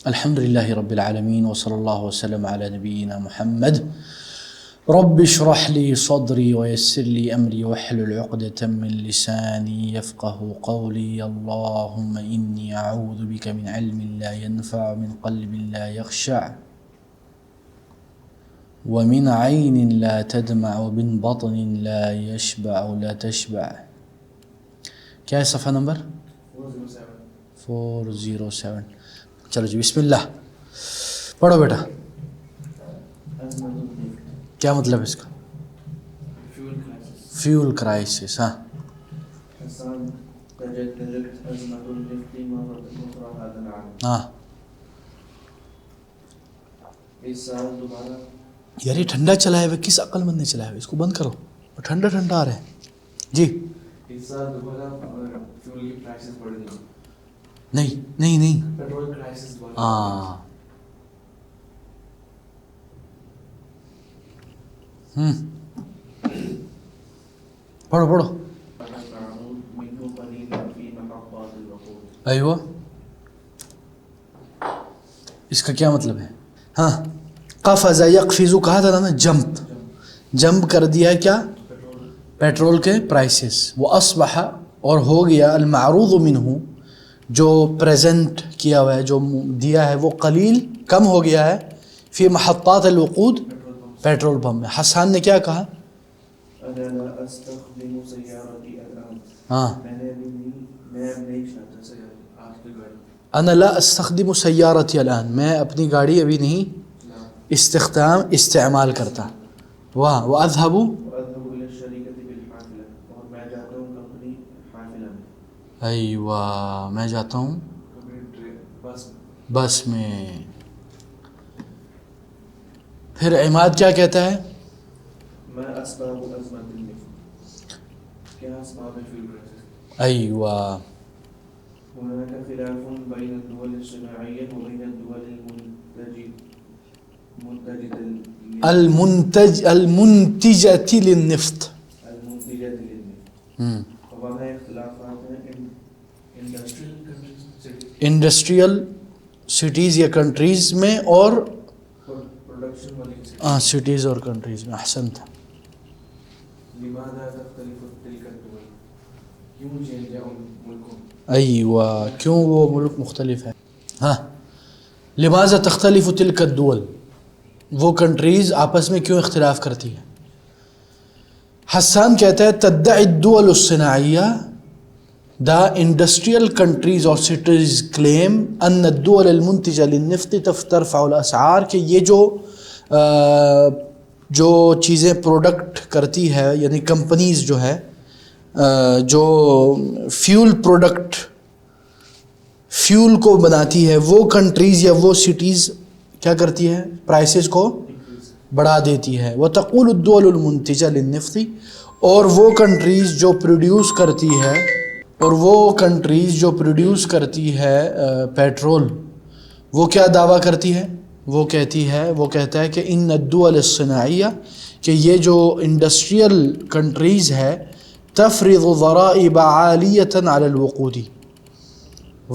الحمد للہ رب العالمین وصلی اللہ وسلم علی نبینا محمد رب اشرح لی صدری ویسر لی امری واحلل عقدۃ من لسانی یفقهوا قولی اللہم انی اعوذ بک من علم لا ينفع من قلب لا يخشع ومن عین لا تدمع ومن بطن لا يشبع لا تشبع. کیا ہے صفحہ نمبر 407. چلو جی بسم اللہ پڑھو بیٹا. کیا مطلب اس کا؟ Fuel crisis. ہاں ہاں یار یہ ٹھنڈا چلایا ہوا کس عقل مند نے چلایا ہوا؟ اس کو بند کرو، ٹھنڈا ٹھنڈا آ رہا ہے. جی نہیں ہاں پڑھو ایوہ اس کا کیا مطلب ہے؟ ہاں قفز یقفز کہا تھا نا، جمپ کر دیا کیا؟ پیٹرول کے پرائسز. وہ اصبح اور ہو گیا المعروض منہ جو پریزنٹ کیا ہوا ہے، جو دیا ہے وہ قلیل کم ہو گیا ہے فی محطات الوقود پیٹرول پمپ میں. حسان نے کیا کہا؟ ہاں انا لا استخدم سیارتی الان، میں اپنی گاڑی ابھی نہیں استعمال کرتا. واہ واذهب ایوہ میں جاتا ہوں بس میں. پھر عماد کیا کہتا ہے؟ ایوہ المنتجة للنفط. انڈسٹریل سٹیز یا کنٹریز میں اور سٹیز اور کنٹریز میں. احسنت. ایوہ کیوں وہ ملک مختلف ہے؟ ہاں لماذا تختلف تلك الدول، وہ کنٹریز آپس میں کیوں اختلاف کرتی ہیں؟ حسان کہتا ہے تدعی الدول الصناعیہ the industrial countries or cities claim ان الدول المنتجة للنفط ترفع الاسعار، کہ یہ جو چیزیں پروڈکٹ کرتی ہے یعنی کمپنیز جو ہے جو فیول کو بناتی ہے، وہ کنٹریز یا وہ سٹیز کیا کرتی ہے؟ پرائسز کو بڑھا دیتی ہے. وتقول الدول المنتجة للنفط، اور وہ کنٹریز جو پروڈیوس کرتی ہے پیٹرول، وہ کیا دعویٰ کرتی ہے؟ وہ کہتا ہے کہ ان الدول الصناعیہ، کہ یہ جو انڈسٹریل کنٹریز ہے تفرض ضرائب عالیۃ علی الوقود،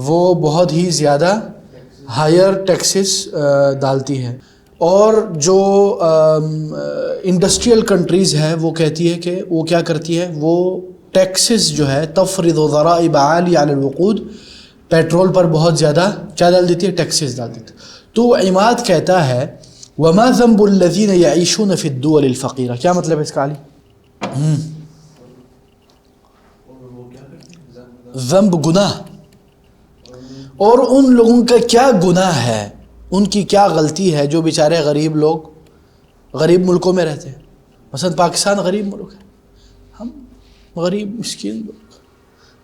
وہ بہت ہی زیادہ ہائر ٹیکسز ڈالتی ہے. اور جو انڈسٹریل کنٹریز ہے وہ کہتی ہے کہ وہ کیا کرتی ہے؟ وہ ٹیکسز جو ہے تفرض ضرائب عالیہ علی الوقود، پیٹرول پر بہت زیادہ کیا ڈال دیتی ہے؟ ٹیکسز ڈال دیتی ہے. تو عماد کہتا ہے وما ذنب الذین یعیشون فی الدول الفقیرہ. کیا مطلب ہے اس کا علی؟ ذنب گناہ، اور ان لوگوں کا کیا گناہ ہے، ان کی کیا غلطی ہے جو بیچارے غریب ملکوں میں رہتے ہیں. مثلا پاکستان غریب ملک ہے، ہم غریب مسکین لوگ،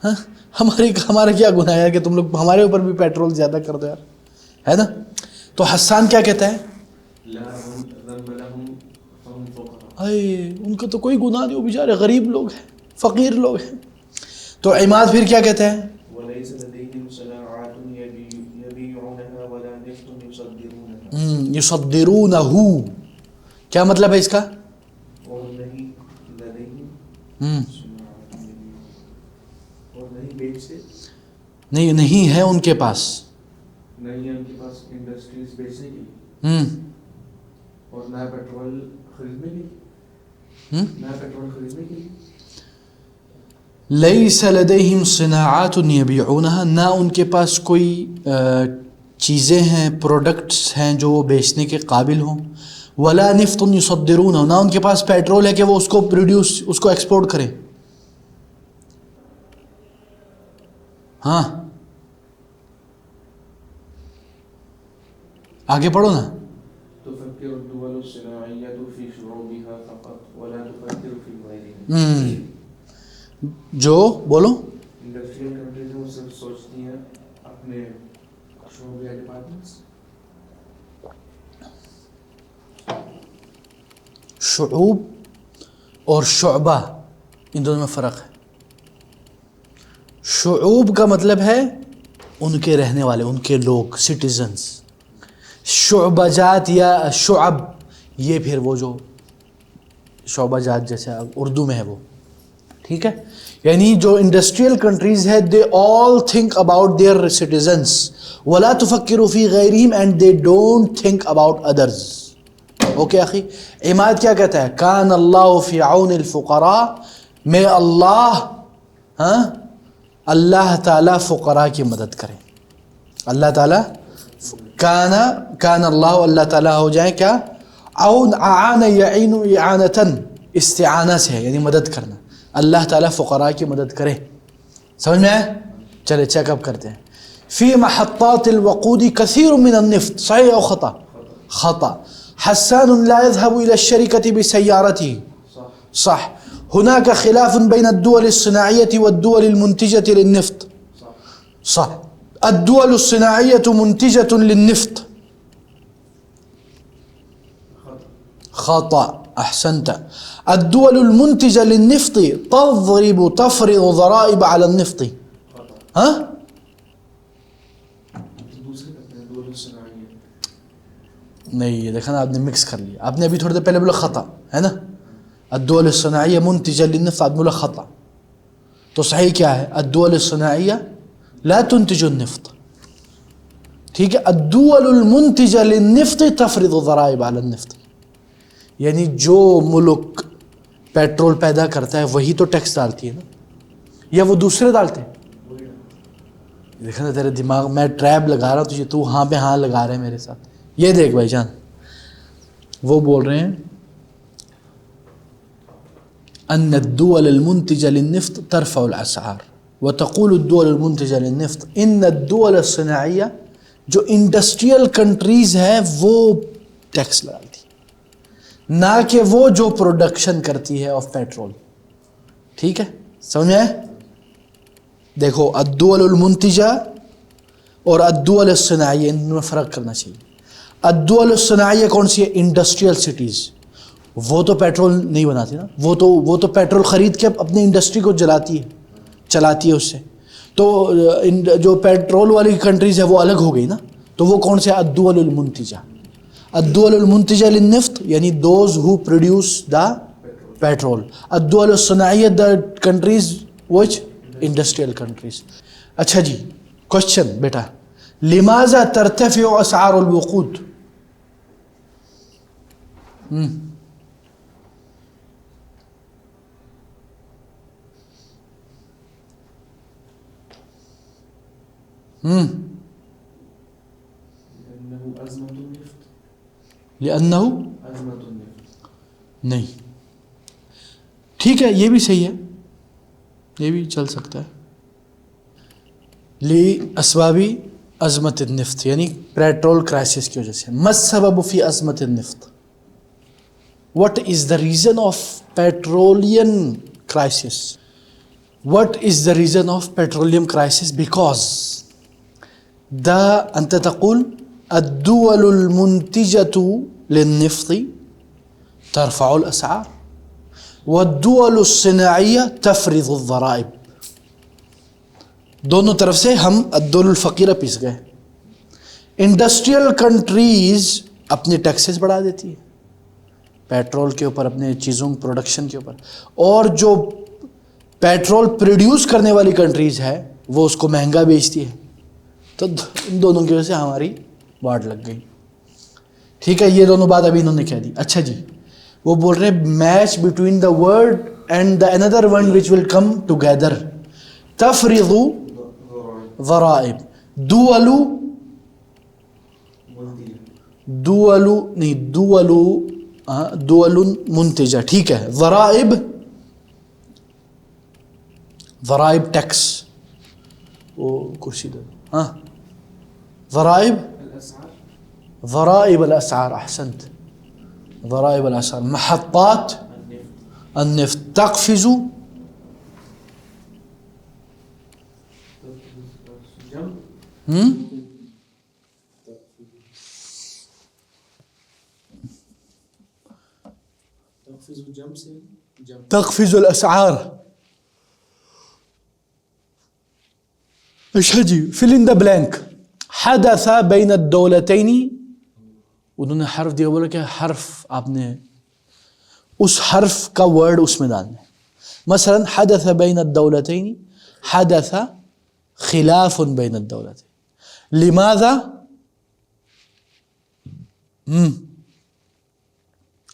ہاں ہمارا کیا گناہ ہے کہ تم لوگ ہمارے اوپر بھی پیٹرول زیادہ کر دو یار، ہے نا. تو حسان کیا کہتا ہے؟ ان کا تو کوئی گناہ نہیں، وہ بیچارے غریب لوگ ہیں، فقیر لوگ ہیں. تو عماد پھر کیا کہتا ہے؟ یصدرونہ، کیا مطلب ہے اس کا؟ نہیں ہے ان کے پاس انڈسٹریز بیچنے کے لیے اور نیا پیٹرول خریدنے کے لیے، نیا پیٹرول خریدنے کے لیے. لیس لدیہم صناعات یبیعونہا، نہ ان کے پاس کوئی چیزیں ہیں، پروڈکٹس ہیں جو وہ بیچنے کے قابل ہوں. ولا نفط یصدرونہ، نہ ان کے پاس پیٹرول ہے کہ وہ اس کو اس کو ایکسپورٹ کریں. ہاں آگے پڑھو نا. تفکر الدول الصناعیۃ فی شعوبها فقط ولا تفکر فی غیرها. جو بولو انڈسٹریل کنٹریز وہ صرف سوچتی ہیں اپنے شعبے ڈپارٹمنٹس. شعوب اور شعبہ ان دونوں میں فرق ہے. شعوب کا مطلب ہے ان کے رہنے والے، ان کے لوگ، سٹیزنز. شعبہ جات یا شعب یہ پھر وہ جو شعبہ جات جیسے اردو میں ہے وہ، ٹھیک ہے. یعنی جو انڈسٹریل کنٹریز ہے they all think about their citizens ولا تفکروا فی غیرہم and they don't think about others. Okay اخی. عماد کیا کہتا ہے؟ کان اللہ فی عون الفقراء، میں اللہ تعالیٰ فقراء کی مدد کرے. اللہ تعالیٰ کان اللہ تعالیٰ ہو جائیں کیا؟ عون، اعان یعین اعانتن، استعانہ سے ہے یعنی مدد کرنا. اللہ تعالیٰ فقراء کی مدد کرے. سمجھ میں آئے؟ چلے چیک اپ کرتے ہیں. فی محطات الوقود کثیر من النفط، صحیح او خطا؟ خطا. حسان لا يذهب إلى الشركة بسيارته، صح. هناك خلاف بين الدول الصناعية والدول المنتجة للنفط، صح. الدول الصناعية منتجة للنفط، خطأ، أحسنت. الدول المنتجة للنفط تفرض ضرائب على النفط. ها؟ نہیں، یہ دیکھا نا آپ نے مکس کر لیا. آپ نے ابھی تھوڑی دیر پہلے بولا خطا ہے نا. الدول الصناعیہ منتجہ للنفط، آپ بولا خطا. تو صحیح کیا ہے؟ الدول الصناعیہ لا تنتج النفط، ٹھیک ہے. الدول المنتجہ للنفط تفرض ضرائب على النفط، یعنی جو ملک پیٹرول پیدا کرتا ہے وہی تو ٹیکس ڈالتی ہے نا، یا وہ دوسرے ڈالتے ہیں؟ دیکھا نا تیرے دماغ میں ٹریپ لگا رہا ہوں تجھے، تو ہاں پہ ہاں لگا رہے ہیں میرے ساتھ. یہ دیکھ بھائی جان، وہ بول رہے ہیں ان الدول المنتجة للنفط ترفع الاسعار وتقول الدول المنتجة للنفط ان الدول الصناعية، جو انڈسٹریل کنٹریز ہیں وہ ٹیکس لگاتی، نہ کہ وہ جو پروڈکشن کرتی ہے آف پیٹرول. ٹھیک ہے، سمجھ میں آئے؟ دیکھو الدول المنتجہ اور الدول الصناعیہ، ان میں فرق کرنا چاہیے. الدول الصناعیہ کون سی ہے؟ Industrial cities. وہ تو پیٹرول نہیں بناتی نا، وہ تو پیٹرول خرید کے اپنی انڈسٹری کو چلاتی ہے اس سے. تو جو پیٹرول والی کنٹریز ہے وہ الگ ہو گئی نا. تو وہ کون سے؟ الدول المنتجہ. الدول المنتجہ للنفط یعنی those who produce the petrol. الدول الصناعیہ the countries which industrial countries. اچھا جی، کوشچن بیٹا، لماذا ترتفع اسعار الوقود؟ لأنه نہیں، ٹھیک ہے یہ بھی صحیح ہے، یہ بھی چل سکتا ہے. لأسباب ازمت النفط یعنی پیٹرول کرائسس کی وجہ سے. ما السبب فی ازمت النفط؟ What is the reason of petroleum crisis? What is the reason of petroleum crisis? Because أنت تقول الدول المنتجة للنفط ترفع الأسعار والدول الصناعية تفرض الضرائب. دونوں طرف سے ہم الدول الفقیرہ پیس گئے. انڈسٹریل کنٹریز اپنے ٹیکسز بڑھا دیتی ہے پیٹرول کے اوپر، اپنے چیزوں پروڈکشن کے اوپر، اور جو پیٹرول پروڈیوس کرنے والی کنٹریز ہے وہ اس کو مہنگا بیچتی ہے. تو ان دونوں کی وجہ سے ہماری واٹ لگ گئی. ٹھیک ہے, یہ دونوں بات ابھی انہوں نے کہہ دی. اچھا جی, وہ بول رہے match between the word and the اندر one which will come together. تفرض ضرائب, دولو نہیں, دول منتجہ. ٹھیک ہے, ضرائب ٹیکس, وہ کرسی دو. ہاں, ضرائب الاسعار, احسنت, ضرائب الاسعار. محطات النفط. تقفز تقفز الاسعار. اچھا جی, fill in the blank. حدث بین الدولتین, انہوں نے حرف دیا, بولا کہ حرف آپ نے اس حرف کا ورڈ اس میں ڈالنا ہے. مثلا حدث بین الدولتین, حدث خلاف بین الدولتین. لماذا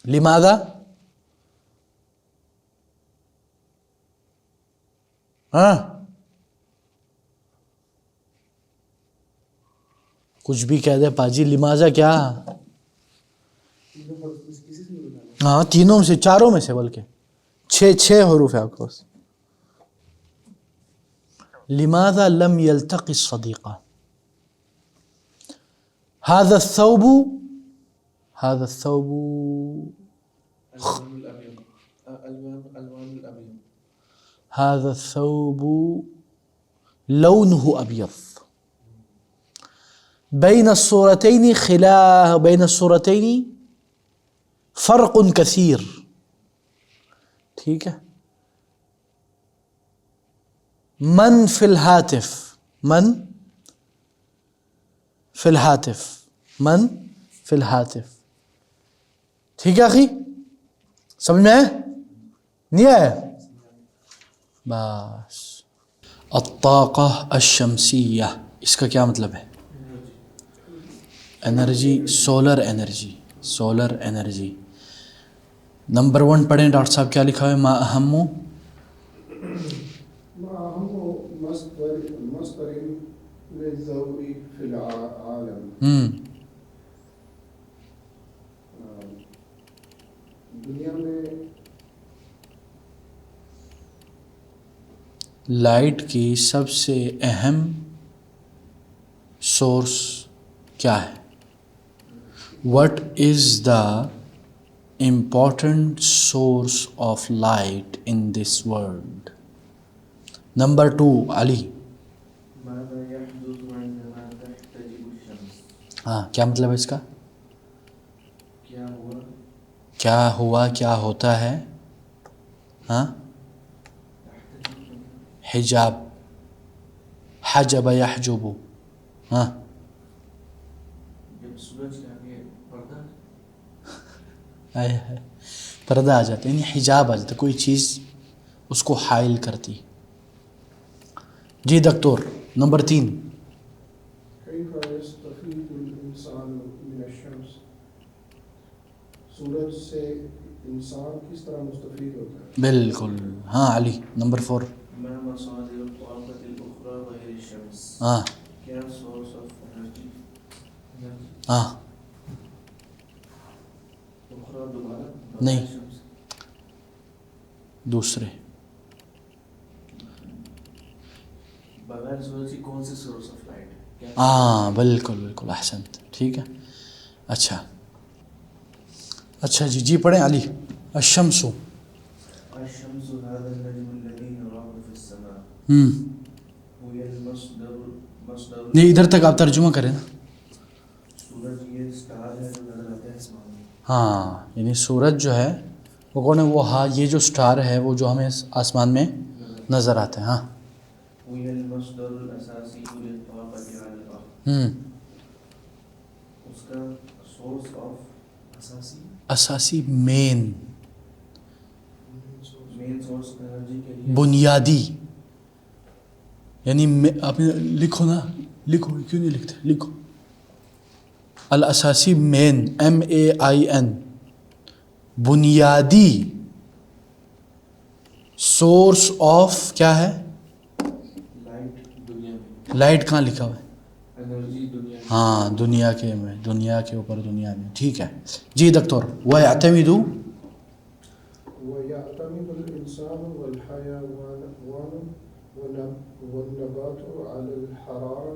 لماذا ہاں, کچھ بھی کہہ دے پاجی. لماذا کیا؟ ہاں, تینوں سے, چاروں میں سے, بلکہ چھ حروف ہے آپ کے پاس. لماذا لم يلتقي الصديقان. هذا الثوب هذا الثوب لونه أبيض. بين الصورتين فرق كثير. ٹھیک ہے. من في الهاتف, من في الهاتف. ٹھیک ہے اخی, سمجھ میں آئے نہیں آیا؟ بس. الطاقة الشمسية, اس کا کیا مطلب ہے؟ Energy, solar energy. نمبر 1 پڑھیں ڈاکٹر صاحب, کیا لکھا ہے؟ ما اہم مصدر للضوء في العالم. دنیا میں لائٹ کی سب سے اہم سورس کیا ہے؟ What is the important source of light in this world? Number 2, علی. ماذا يحدث عندما تحتجب الشمس. ہاں, کیا مطلب ہے اس کا؟ کیا ہوا, کیا ہوتا ہے؟ ہاں, حجاب, حجب یحجب. ہاں, جب سورج کے آگے پردہ, پردہ آ جاتا ہے, یعنی حجاب آ جاتا ہے, کوئی چیز اس کو حائل کرتی. جی دکتور, نمبر 3. كيف يستفيد الإنسان من الشمس. سورج سے انسان کس طرح مستفید ہوتا ہے؟ بالکل. ہاں علی, نمبر 4. ما مصادر الطاقة الأخرى غير الشمس. ہاں, کیا سورس آف انرجی ہاں, اخرى دوبارہ نہیں, دوسرے. بغیر سورج کی کون سی سورس آف لائٹ ہے؟ ہاں بالکل, احسنت. ٹھیک ہے. اچھا جی پڑھیں علی. الشمس الشمس هذا النجم الذي نراه في السماء. هي المصدر. نہیں, ادھر تک آپ ترجمہ کریں نا. سورج یہ سٹار ہے جو نظر آتا ہے آسمان میں. ہاں, یعنی سورج جو ہے وہ کون ہے؟ وہ, ہاں, یہ جو سٹار ہے وہ جو ہمیں آسمان میں نظر آتا ہے. ہاں, هي المصدر الاساسی للطاقة على الارض. اس کا سورس آف اساسی مین سورس آف انرجی کے لیے بنیادی. یعنی آپ لکھو نا, لکھو, کیوں نہیں لکھتے, لکھو. الاساسی مین MAIN بنیادی سورس آف کیا ہے؟ لائٹ دنیا میں. لائٹ کہاں لکھا ہوا ہے؟ انرجی دنیا میں. ہاں دنیا کے میں، دنیا کے اوپر دنیا میں. ٹھیک ہے جی دکتور. وَيَعْتَمِدُ ويعتمد الإنسان والحيوان والنبات على الحرارة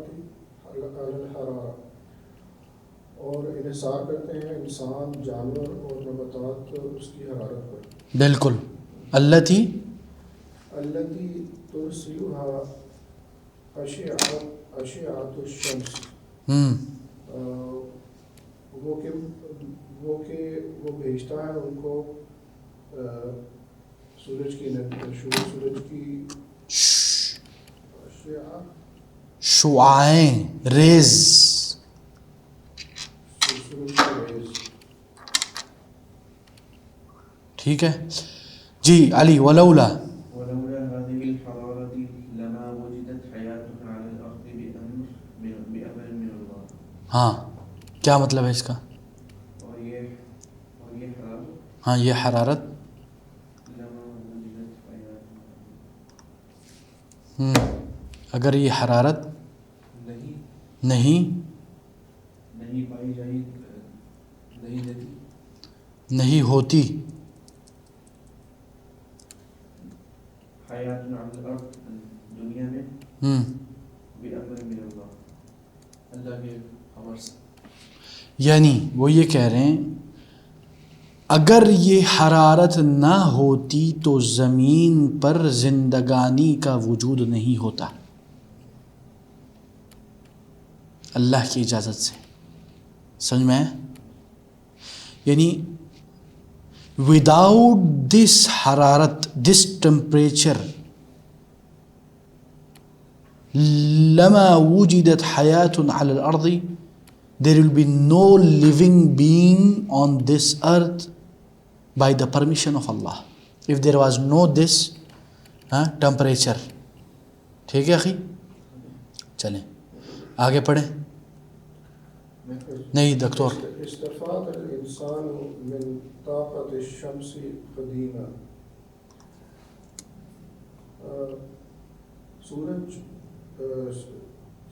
اور انحصار کرتے ہیں انسان، جانور اور نباتات اس کی حرارت پر. بالکل. التي التي ترسلها أشعة الشمس وہ بھیجتا ہے ان کو سورج کی شعاعیں ریز. سورج کی ریز. ٹھیک ہے جی علی. ولولا هذه الحرارة لما وجدت حياة على الأرض بأمر من الله. ہاں کیا مطلب ہے اس کا؟ اور یہ حرارت ہاں یہ حرارت لما وجدت حیات اگر یہ حرارت نہیں پائی جائے نہیں ہوتی حیات علی الارض دنیا میں بأمر من اللہ اللہ کے امر سے. یعنی وہ یہ کہہ رہے ہیں اگر یہ حرارت نہ ہوتی تو زمین پر زندگانی کا وجود نہیں ہوتا اللہ کی اجازت سے. سمجھ میں؟ یعنی وداؤٹ دس حرارت، دس ٹمپریچر، لما وجدت حیات علی الارض، there will be no living being on this earth by the permission of Allah if there was no this temperature. ٹھیک ہے اخی؟ چلیں آگے پڑھیں. نہیں دکتور. استفاد الانسان من طاقت الشمس قدیما.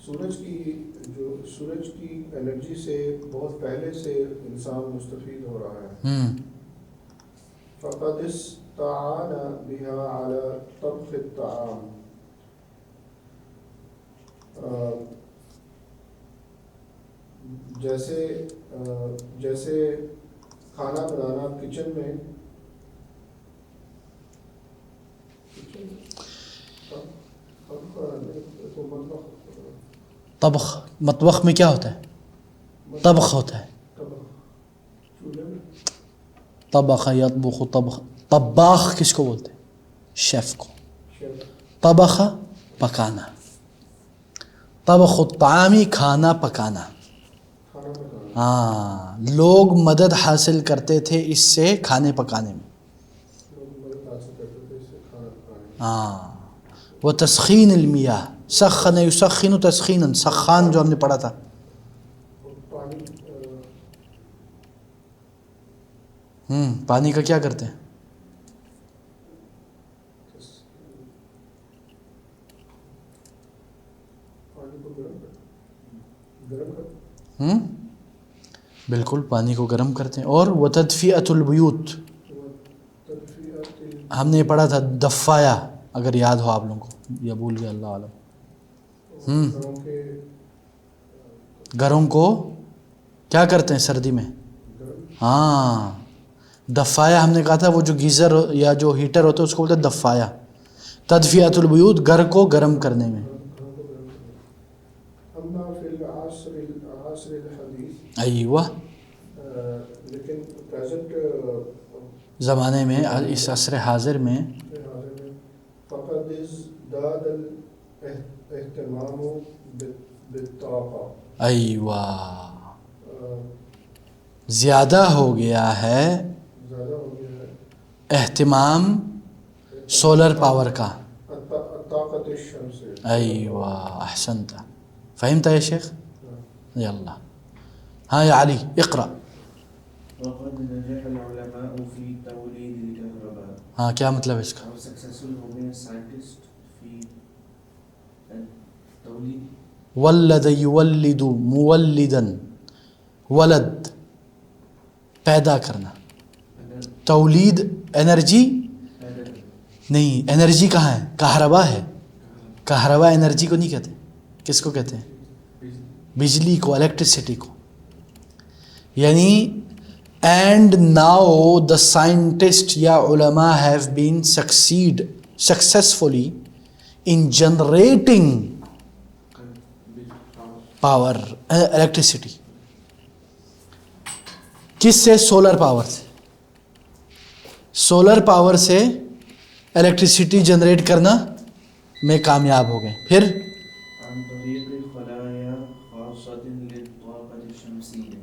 سورج کی انرجی سے بہت پہلے سے انسان مستفید ہو رہا ہے. فقد استعان بها على طبخ الطعام. جیسے کھانا بنانا کچن میں طبخ، مطبخ میں کیا ہوتا ہے؟ طبخ ہوتا ہے. طبخ یطبخ طبخ. طباخ کس کو بولتے ہیں؟ شیف کو. طبخ پکانا. طبخ الطعامی کھانا پکانا. ہاں لوگ مدد حاصل کرتے تھے اس سے کھانے پکانے میں. ہاں وہ تسخین المیاہ، سخن یسخن تسخینا، سخان جو ہم نے پڑھا تھا. پانی کا کیا کرتے ہیں؟ بالکل پانی کو گرم کرتے ہیں. اور وتدفئۃ البیوت، ہم نے پڑھا تھا دفایا، اگر یاد ہو آپ لوگوں کو یا بھول گیا اللہ عالم. گھروں کو کیا کرتے ہیں سردی میں؟ ہاں دفایا ہم نے کہا تھا، وہ جو گیزر یا جو ہیٹر ہوتا ہے اس کو بولتے ہیں دفایا. تدفئۃ البیوت گھر کو گرم کرنے میں. ایوہ لیکن پریزنٹ زمانے میں، اس عصر حاضر میں فقد ازداد الاہتمام بالطاقہ. ایوہ زیادہ ہو گیا ہے اہتمام سولر پاور کا. طاقت الشمس. ایوہ احسنت. فہمتا ہے شیخ؟ یا اللہ. ہاں یا علی اقرا. وقد نجح العلماء في توليد الكهرباء. ہاں کیا مطلب ہے اس کا؟ اور سکسیسفل ہو گئے سائنٹسٹ فی تولید. ولد یولد مولدا، ولد پیدا کرنا، تولید انرجی نہیں، انرجی کہاں ہے؟ کہربا ہے. کہربا انرجی کو نہیں کہتے. کس کو کہتے ہیں؟ بجلی کو، الیکٹریسٹی کو. یعنی اینڈ ناؤ دا سائنٹسٹ یا علماء have been successfully in generating power, electricity. کس سے؟ سولر پاور سے. سولر پاور سے الیکٹریسٹی جنریٹ کرنا میں کامیاب ہو گئے. پھر عن طریق خلایا خاصۃ للطاقة الشمسیہ.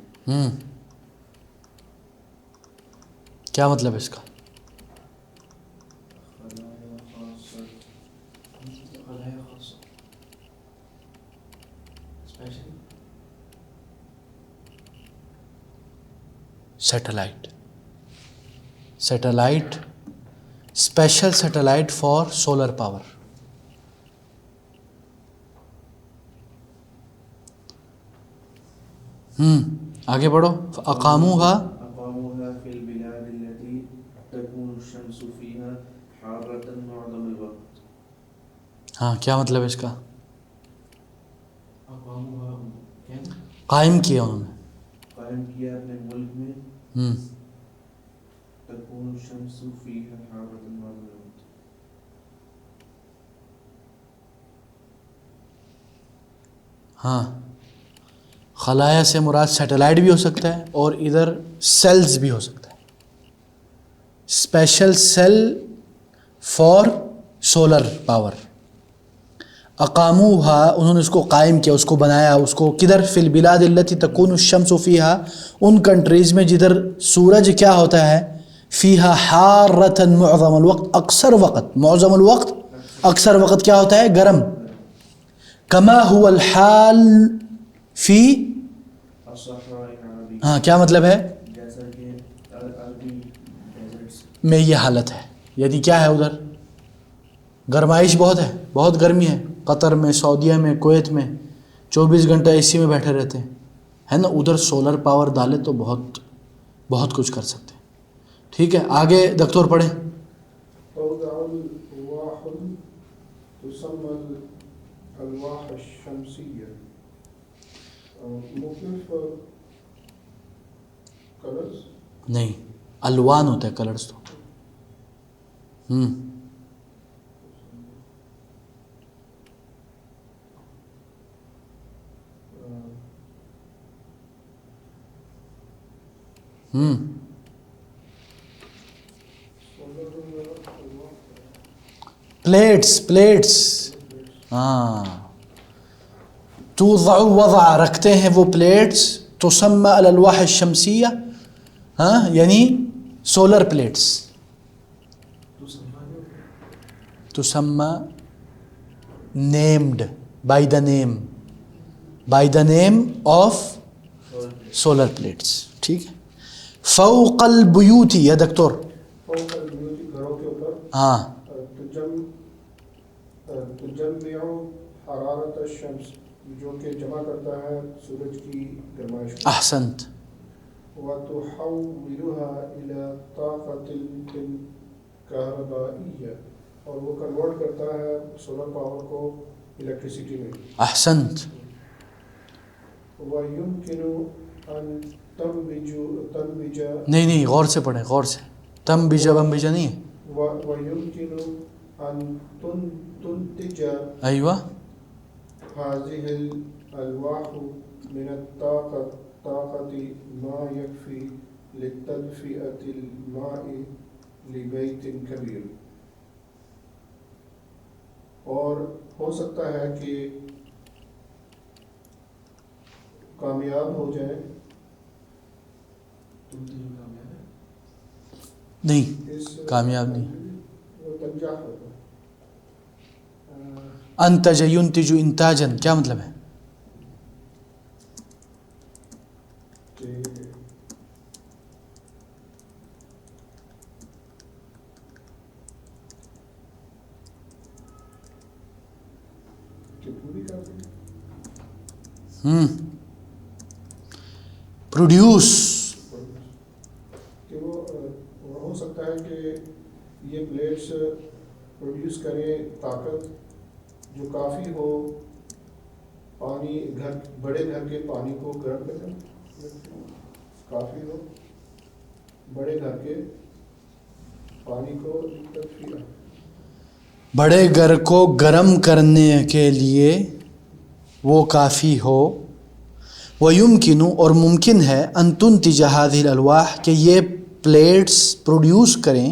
کیا مطلب ہے اس کا؟ خلایا خاصہ، خلایا خاصہ special satellite. Satellite, special satellite for solar power. آگے بڑھو. اقاموها فی البلاد التي تكون الشمس فيها حارة معظم الوقت. ہاں کیا مطلب ہے اس کا؟ اقاموها قائم کیا انہوں نے. قائم کیا اپنے ملک میں. تكون الشمس فيها حارة معظم الوقت. ہاں خلایا سے مراد سیٹلائٹ بھی ہو سکتا ہے اور ادھر سیلز بھی ہو سکتا ہے. Special cell for solar power. اقاموها انہوں نے اس کو قائم کیا، اس کو بنایا. اس کو کدھر؟ فی البلاد التي تكون الشمس فيها، ان کنٹریز میں جدھر سورج کیا ہوتا ہے؟ فیہا حارۃ معظم الوقت، اکثر وقت، معظم الوقت اکثر وقت کیا ہوتا ہے؟ گرم. کما هو الحال فی، الصحراء العربی، ہاں کیا مطلب ہے؟ جیسا کہ عربی ڈیزرٹس میں یہ حالت ہے. یعنی کیا ہے؟ ادھر گرمائش بہت ہے، بہت گرمی ہے. قطر میں، سعودیہ میں، کویت میں 24 گھنٹہ اے سی میں بیٹھے رہتے ہیں، ہے نا. ادھر سولر پاور ڈالے تو بہت بہت کچھ کر سکتے ہیں. ٹھیک ہے آگے دکتور پڑھیں. توضع الألواح تسمى الألواح الشمسية. مختلف کلرز نہیں، الوان ہوتا ہے، کلرز تو. پلیٹس ہاں. توضع وضع رکھتے ہیں وہ پلیٹس، تسمى الالواح الشمسیہ، ہاں یعنی سولر پلیٹس. تسمى named by the name of solar plates. ٹھیک ہے. فوق البیوت یا دکتور، فوق البیوت گھروں کے اوپر. ہاں تجمع حرارت الشمس جو کہ جمع کرتا ہے سورج کی گرمائش کو. احسنت. وتحولها الى طاقة كهربائية اور وہ کنورٹ کرتا ہے سولر پاور کو الیکٹریسٹی میں. احسنت. ويمكن ان تنبج نہیں غور سے پڑھیں، غور سے. تنبج بمبجا نہیں ہے. ويمكن ان تنتج ایوہ هذه الألواح من الطاقة ما يكفي لتدفئة الماء لبيت كبير. اور ہو سکتا ہے کہ کامیاب ہو جائے. نہیں کامیاب نہیں. وہ تنجاح ہوگا. انتج ینتج انتاجن کیا مطلب ہے؟ پوری کر دیں پروڈیوس، کہ وہ ہو سکتا ہے کہ یہ پلیٹس پروڈیوس کریں طاقت جو کافی ہو پانی گھر بڑے گھر کے پانی کو گرم کرنے، کافی ہو بڑے گھر کے پانی کو تدفئہ، بڑے گھر کو گرم کرنے کے لیے وہ کافی ہو. وَيُمْكِنُ اور ممکن ہے ان تنتج هذه الالواح کہ یہ پلیٹس پروڈیوس کریں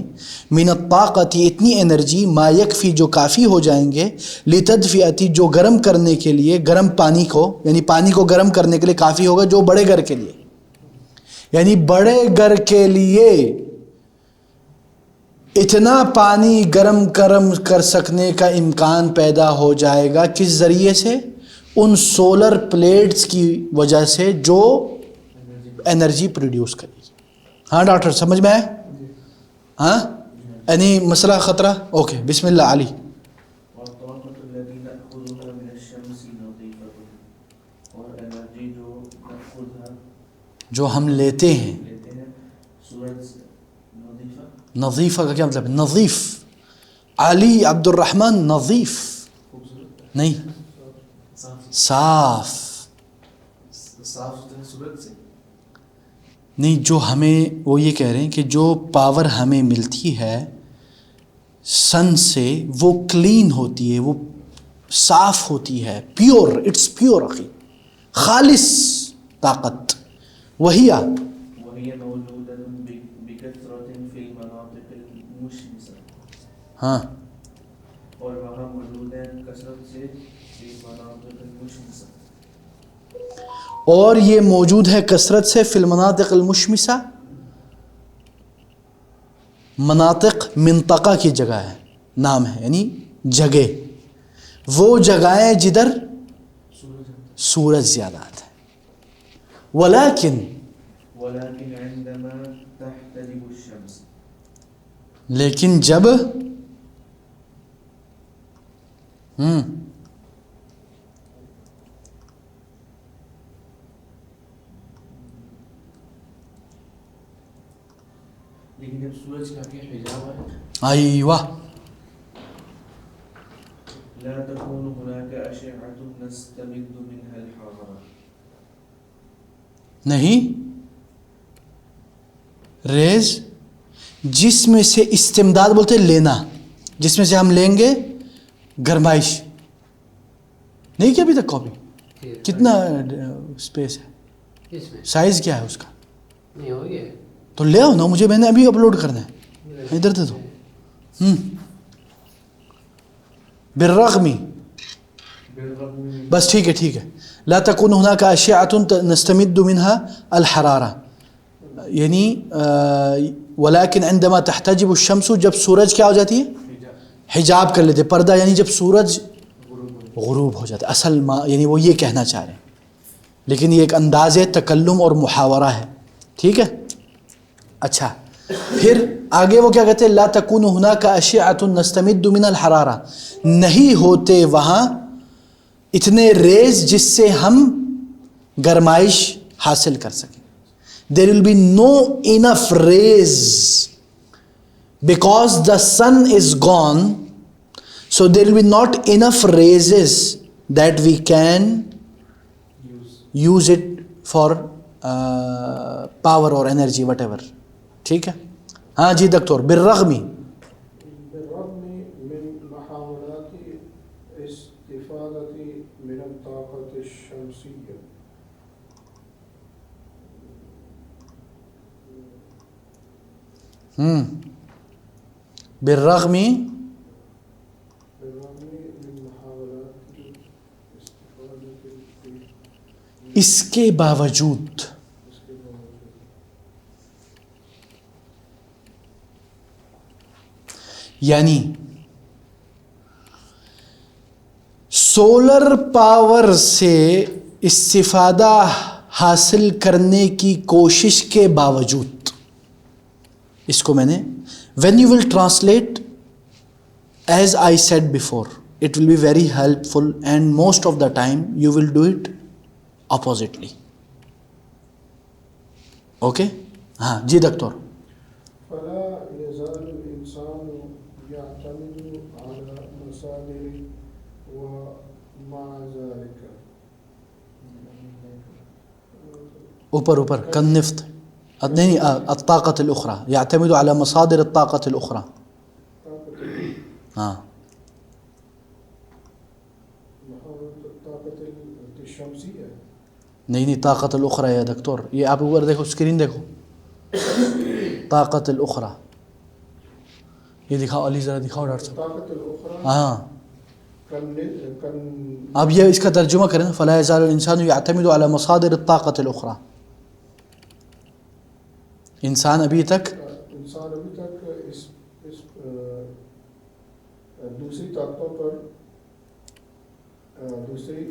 من الطاقت اتنی انرجی ما یکفی جو کافی ہو جائیں گے لتدفئتی جو گرم کرنے کے لیے گرم پانی کو، یعنی پانی کو گرم کرنے کے لیے کافی ہوگا جو بڑے گھر کے لیے، یعنی بڑے گھر کے لیے اتنا پانی گرم کر سکنے کا امکان پیدا ہو جائے گا. کس ذریعے سے؟ ان سولر پلیٹس کی وجہ سے جو انرجی پروڈیوس کرے گی. ہاں ڈاکٹر سمجھ میں آئے؟ ہاں یعنی مسئلہ خطرہ. اوکے بسم اللہ علی. والطاقة التي نأخذها من الشمس نظيفة، اور انرجی جو نأخذها جو ہم لیتے ہیں سورج سے، نظیفہ، نظیفہ کا کیا مطلب ہے؟ نظیف. علی عبد الرحمن نظیف نہیں، صاف صاف ستھرا سورج سے نہیں. جو ہمیں وہ یہ کہہ رہے ہیں کہ جو پاور ہمیں ملتی ہے سن سے وہ کلین ہوتی ہے، وہ صاف ہوتی ہے، پیور، اٹس پیور اخی، خالص طاقت. وہی وهي موجودة بكثرة في المناطق المشمسة، ہاں اور وہاں موجود ہے کثرت سے في المناطق المشمسة، اور یہ موجود ہے کثرت سے فی المناطق المشمسہ. مناطق منطقہ کی جگہ ہے، نام ہے، یعنی جگہ، وہ جگہیں جدھر سورج زیادہ آتا ہے. ولكن عندما تحتجب الشمس، لیکن جب لیکن جب سورج کا بھی حجاب ہے، ایوہ لا تكون هناك أشعة نستمد منها الحرارة، نہیں، ریز جس میں سے استمداد بولتے ہیں لینا، جس میں سے ہم لیں گے گرمائش. نہیں کیا ابھی تک کاپی؟ کتنا اسپیس ہے؟ سائز کیا ہے اس کا؟ نہیں ہو گیا تو لے آؤ نا، مجھے میں نے ابھی اپلوڈ کرنا ہے، ادھر دے دو. بالرغم، بس ٹھیک ہے ٹھیک ہے. لا تكون هناك أشعة نستمد منها الحرارة، یعنی ولكن عندما تحتجب الشمس، جب سورج کیا ہو جاتی ہے؟ حجاب کر لیتے، پردہ، یعنی جب سورج غروب ہو جاتا ہے. اصل یعنی وہ یہ کہنا چاہ رہے ہیں، لیکن یہ ایک انداز تکلم اور محاورہ ہے. ٹھیک ہے. اچھا پھر آگے وہ کیا کہتے ہیں؟ لا تكون هناك أشعة نستمد من الحرارة، نہیں ہوتے وہاں اتنے ریز جس سے ہم گرمائش حاصل کر سکیں. there will be no enough rays because the sun is gone, so there will be not enough rays that we can use it for power or energy whatever. ٹھیک ہے. ہاں جی دکتور. بالرغم من محاولات استفادة من الطاقة الشمسية، بالرغم من محاولات استفادة، اس کے باوجود، یعنی سولر پاور سے استفادہ حاصل کرنے کی کوشش کے باوجود. اس کو میں نے when you will translate, as I said before, it will be very helpful and most of the time you will do it oppositely. Okay? ہاں جی دکتور. فلا يزال الإنسان يعتمد على مصادر ومع ذلك اوپر كالنفط نہیں الطاقة الأخرى يعتمد على مصادر الطاقة الأخرى. ہاں الطاقة الشمسية. نہیں طاقت الاخرى یا دکتور. یہ آپ اوپر دیکھو اسکرین دیکھو. طاقت الاخرى یہ دکھاؤ علی ذرا دکھاؤ ڈاکٹر صاحب. طاقت الأخرى ہاں اب یہ اس کا ترجمہ کریں نا. فلا يزال الانسان يعتمد على مصادر الطاقة الاخرى. انسان ابھی تک اس دوسری طاقتوں پر دوسری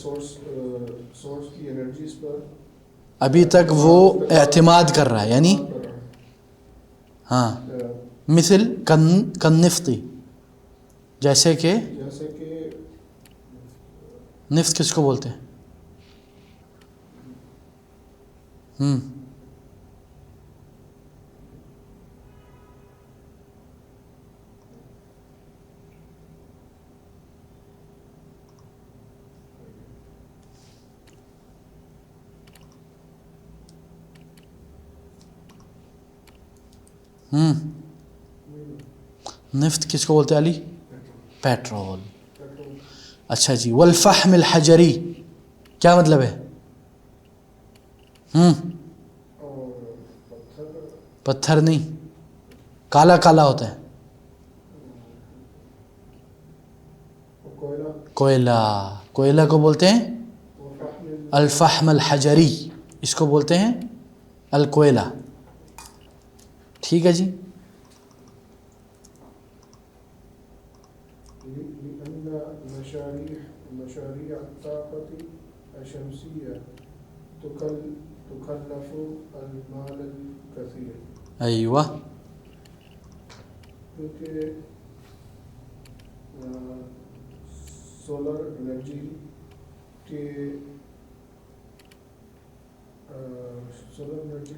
سورس کی انرجیز پر ابھی تک وہ اعتماد کر رہا ہے. یعنی ہاں مثل کنفتی جیسے کہ نفت کس کو بولتے ہیں؟ نفت کس کو بولتے ہیں علی؟ پیٹرول. اچھا جی. والفحم الحجری کیا مطلب ہے؟ پتھر نہیں، کالا کالا ہوتا ہے. کوئلہ کو بولتے ہیں الفحم الحجری. اس کو بولتے ہیں الکوئلہ. ٹھیک ہے جی. مشاريع الطاقة الشمسية تكلف المال الكثير. ایوہ کیونکہ سولر انرجی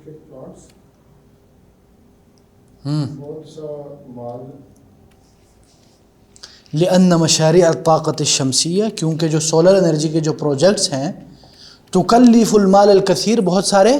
کے پلانٹس بہت سا مال. لأن مشاريع الطاقة الشمسية کیونکہ جو سولر انرجی کے جو پروجیکٹس ہیں تکلف المال الکثیر بہت سارے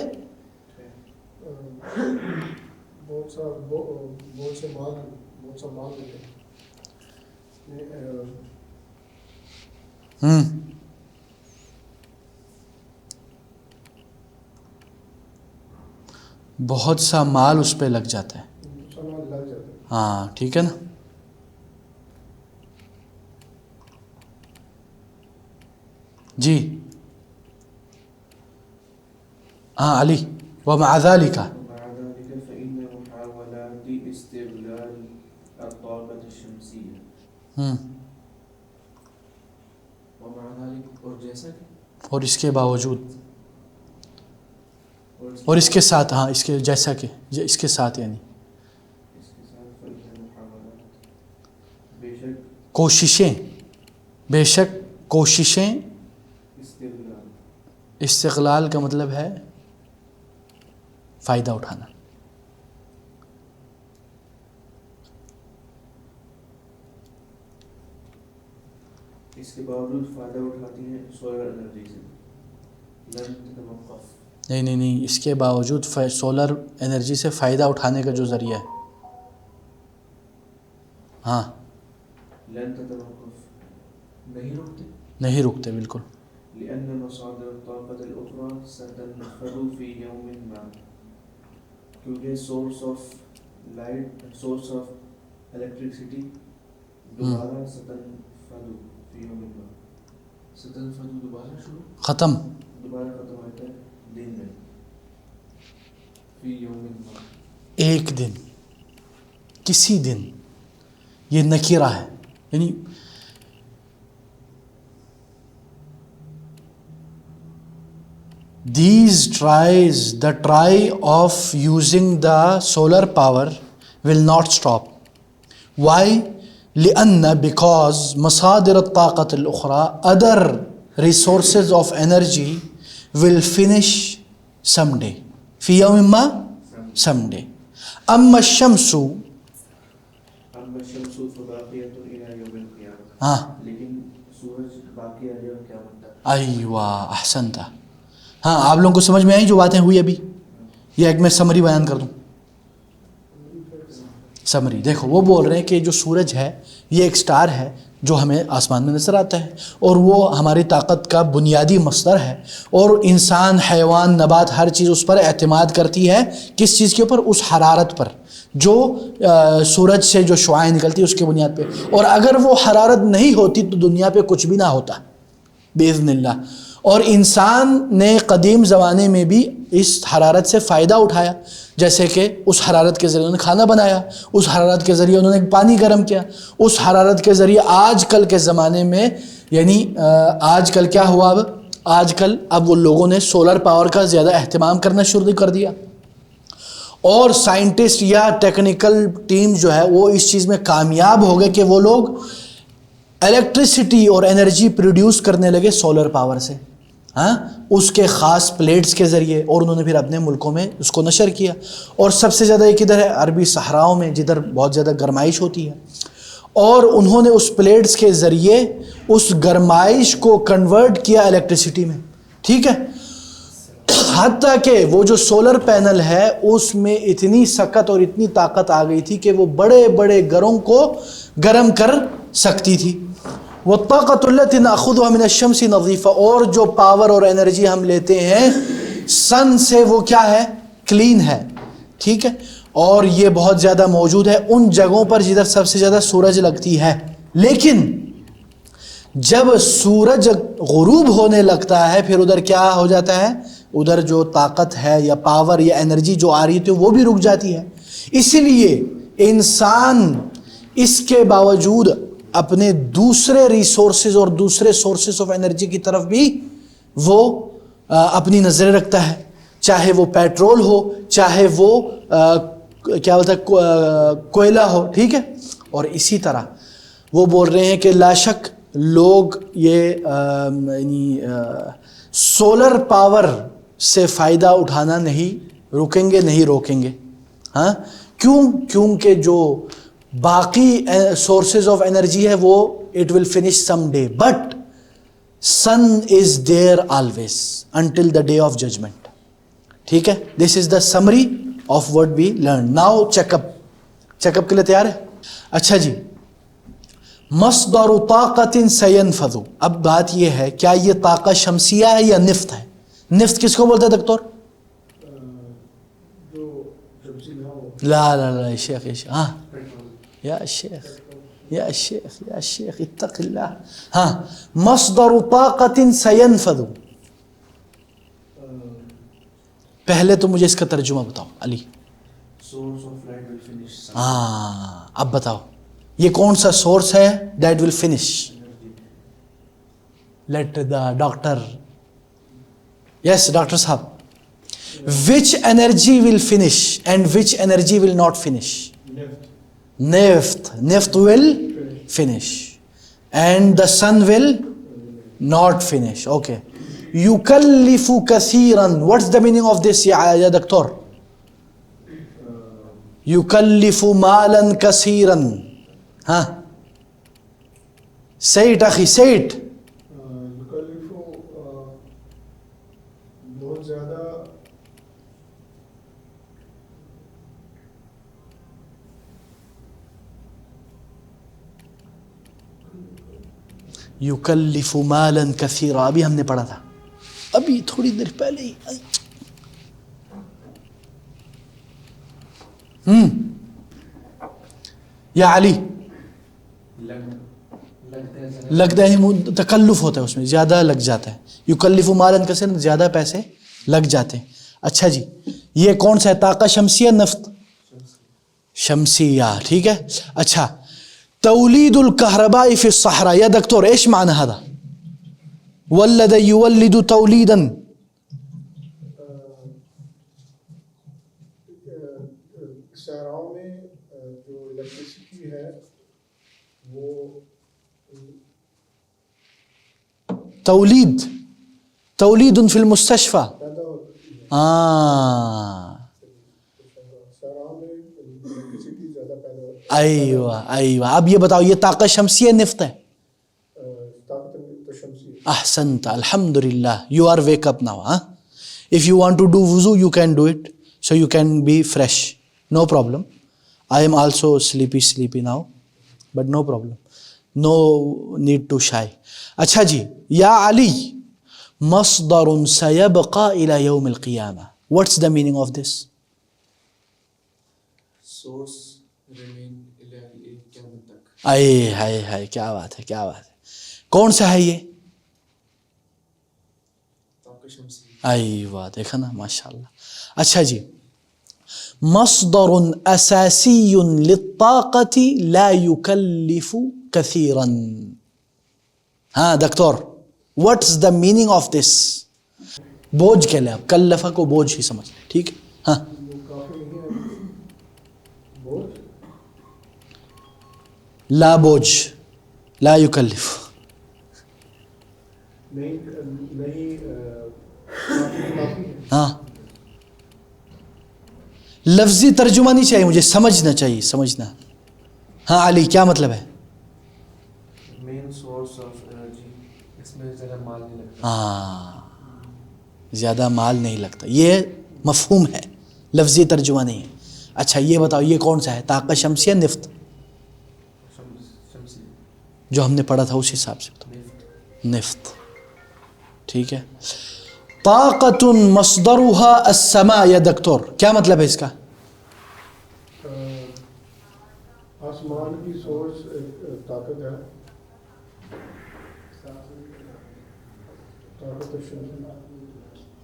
بہت سا مال اس پہ لگ جاتا ہے. ہاں ٹھیک ہے نا. جی ہاں علی. ومع ذلك فإن محاولات استغلال الطاقة الشمسية ومع ذلك اور جیسا کہ اور اس کے باوجود اور اس کے ساتھ ہاں اس کے جیسا کہ اس کے ساتھ یعنی اس کے ساتھ فإن محاولات بے شک کوششیں استغلال کا مطلب ہے فائدہ اٹھانا. اس کے باوجود فائدہ اٹھاتی ہیں سولر انرجی سے. لن تتوقف نہیں اس کے باوجود سولر انرجی سے فائدہ اٹھانے کا جو ذریعہ ہے ہاں لن تتوقف نہیں رکتے بالکل. لأن مصادر الطاقة الأخرى ستنفذ في يوم ما کیونکہ source of light source of electricity دوبارہ ستنفذ في يوم ما ستنفذ دوبارہ شروع ختم دوبارہ ختم ہوتا ہے دن میں في يوم ما ایک دن کسی دن. یہ نکیرہ ہے یعنی these tries, the try of using the solar power will not stop. Why? لأن because مصادر الطاقة الأخرى, other resources of energy will finish someday. في يوم ما someday. أما الشمس اما الشمس فباقية الى يوم القيامة. لیکن سورج باقی ہے اور قیامت تک. ایوہ احسنت. ہاں آپ لوگوں کو سمجھ میں آئی جو باتیں ہوئی ابھی؟ یہ ایک میں سمری بیان کر دوں. سمری دیکھو، وہ بول رہے ہیں کہ جو سورج ہے یہ ایک سٹار ہے جو ہمیں آسمان میں نظر آتا ہے اور وہ ہماری طاقت کا بنیادی مصدر ہے، اور انسان، حیوان، نبات ہر چیز اس پر اعتماد کرتی ہے. کس چیز کے اوپر؟ اس حرارت پر جو سورج سے جو شعاعیں نکلتی ہے اس کی بنیاد پہ. اور اگر وہ حرارت نہیں ہوتی تو دنیا پہ کچھ بھی نہ ہوتا باذن اللہ. اور انسان نے قدیم زمانے میں بھی اس حرارت سے فائدہ اٹھایا، جیسے کہ اس حرارت کے ذریعے انہوں نے کھانا بنایا، اس حرارت کے ذریعے انہوں نے پانی گرم کیا، اس حرارت کے ذریعے آج کل کے زمانے میں، یعنی آج کل کیا ہوا، آج کل اب وہ لوگوں نے سولر پاور کا زیادہ اہتمام کرنا شروع کر دیا، اور سائنٹسٹ یا ٹیکنیکل ٹیم جو ہے وہ اس چیز میں کامیاب ہو گئے کہ وہ لوگ الیکٹریسٹی اور انرجی پروڈیوس کرنے لگے سولر پاور سے، اس کے خاص پلیٹس کے ذریعے، اور انہوں نے پھر اپنے ملکوں میں اس کو نشر کیا. اور سب سے زیادہ ایک ادھر ہے عربی صحراؤں میں جدھر بہت زیادہ گرمائش ہوتی ہے، اور انہوں نے اس پلیٹس کے ذریعے اس گرمائش کو کنورٹ کیا الیکٹریسٹی میں. ٹھیک ہے، حتیٰ کہ وہ جو سولر پینل ہے اس میں اتنی سکت اور اتنی طاقت آ گئی تھی کہ وہ بڑے بڑے گھروں کو گرم کر سکتی تھی. وَالطَّاقَةُ الَّتِي نَأْخُذُهَا مِنَ الشَّمْسِ نَظِيفَةً، اور جو پاور اور انرجی ہم لیتے ہیں سن سے وہ کیا ہے؟ کلین ہے. ٹھیک ہے، اور یہ بہت زیادہ موجود ہے ان جگہوں پر جدھر سب سے زیادہ سورج لگتی ہے. لیکن جب سورج غروب ہونے لگتا ہے پھر ادھر کیا ہو جاتا ہے؟ ادھر جو طاقت ہے یا پاور یا انرجی جو آ رہی تھی وہ بھی رک جاتی ہے. اسی لیے انسان اس کے باوجود اپنے دوسرے ریسورسز اور دوسرے سورسز آف انرجی کی طرف بھی وہ اپنی نظریں رکھتا ہے، چاہے وہ پیٹرول ہو، چاہے وہ کیا بولتا ہے کوئلہ ہو. ٹھیک ہے، اور اسی طرح وہ بول رہے ہیں کہ لا شک لوگ یہ یعنی سولر پاور سے فائدہ اٹھانا نہیں رکیں گے، نہیں روکیں گے. ہاں کیوں؟ کیونکہ جو باقی سورسز آف انرجی ہے وہ it will finish some day, but sun is there always until the day of judgment. ٹھیک ہے، this is the summary of what we learn. Now check up کے لیے تیار ہے؟ اچھا جی، مصدر طاقت سینفذ. اب بات یہ ہے کیا یہ طاقت شمسیہ ہے یا نفت ہے؟ نفت کس کو بولتے ہیں دکتور؟ لا لا لا شیخ، ہاں یا شیخ یا شیخ یا شیخ اتق اللہ. ہاں، مصدر طاقت سینفذ. پہلے تو مجھے اس کا ترجمہ بتاؤ علی. ہاں اب بتاؤ یہ کون سا سورس ہے that will finish? Let the doctor. Yes doctor صاحب. Which energy will finish and which energy will not finish? Neft will finish and the sun will not finish. Okay. يكلف كثيرا. What's the meaning of this يا دكتور؟ يكلف مالا كثيرا. ها say it أخي say it. يكلف بہت زیادہ یکلف مالا کثیرا. ابھی ہم نے پڑھا تھا ابھی تھوڑی دیر پہلے ہی. یا علی لگتا ہے تکلف ہوتا ہے اس میں، زیادہ لگ جاتا ہے. یکلف مالا کثیرا، زیادہ پیسے لگ جاتے ہیں. اچھا جی، یہ کون سا ہے؟ طاقت شمسیہ نفت؟ شمسیہ. ٹھیک ہے. اچھا، تولید الكهرباء في الصحراء. يا دكتور ايش معنى هذا؟ ولد يولد توليدا. صحراؤں میں جو الیکٹریسٹی ہے وہ تولید فی المستشفى. پیدا ہوتی ہے. صحراؤں میں الیکٹریسٹی زیادہ پیدا ہوتی ہے. ایوہ اب یہ بتاؤ یہ طاقت شمسی ہے نفط ہے؟ طاقت شمسی. احسنت, الحمدللہ, you are wake up now, huh? If you want to do wuzu you can do it, so you can be fresh, no problem. I am also sleepy now, but no problem, no need to shy. اچھا جی, یا علی مصدر سيبقى الى يوم القيامة, what's the meaning of this? Source remain الہی قیامت تک. ہائے کیا بات ہے, کیا بات ہے. کون سا ہے یہ؟ طاقت شمسی. ایوہ دیکھا نا, ماشاءاللہ. اچھا جی, مصدر اساسی للطاقة لا يكلف كثيرا. ہاں دکتور, what's the meaning of this? بوجھ کے لئے, آپ کلفہ کو بوجھ ہی سمجھ لیں, ٹھیک ہے. ہاں وہ کافی نہیں ہے بوجھ. لا بوجھ, لا يكلف. نہیں کافی ہے. ہاں لفظی ترجمہ نہیں چاہیے مجھے, سمجھنا چاہیے, سمجھنا. ہاں علی کیا مطلب ہے؟ مین سورس آف انرجی, اس میں زیادہ مال نہیں لگتا. ہاں زیادہ مال نہیں لگتا, یہ مفہوم ہے, لفظی ترجمہ نہیں ہے. اچھا یہ بتاؤ یہ کون سا ہے, طاقت شمسی ہے نفط؟ شمسی. جو ہم نے پڑھا تھا اس حساب سے بتاؤ. نفط, ٹھیک ہے. طاقت مصدرها السماء, یا دکتور کیا مطلب ہے اس کا؟ آسمان کی سورس طاقت ہے.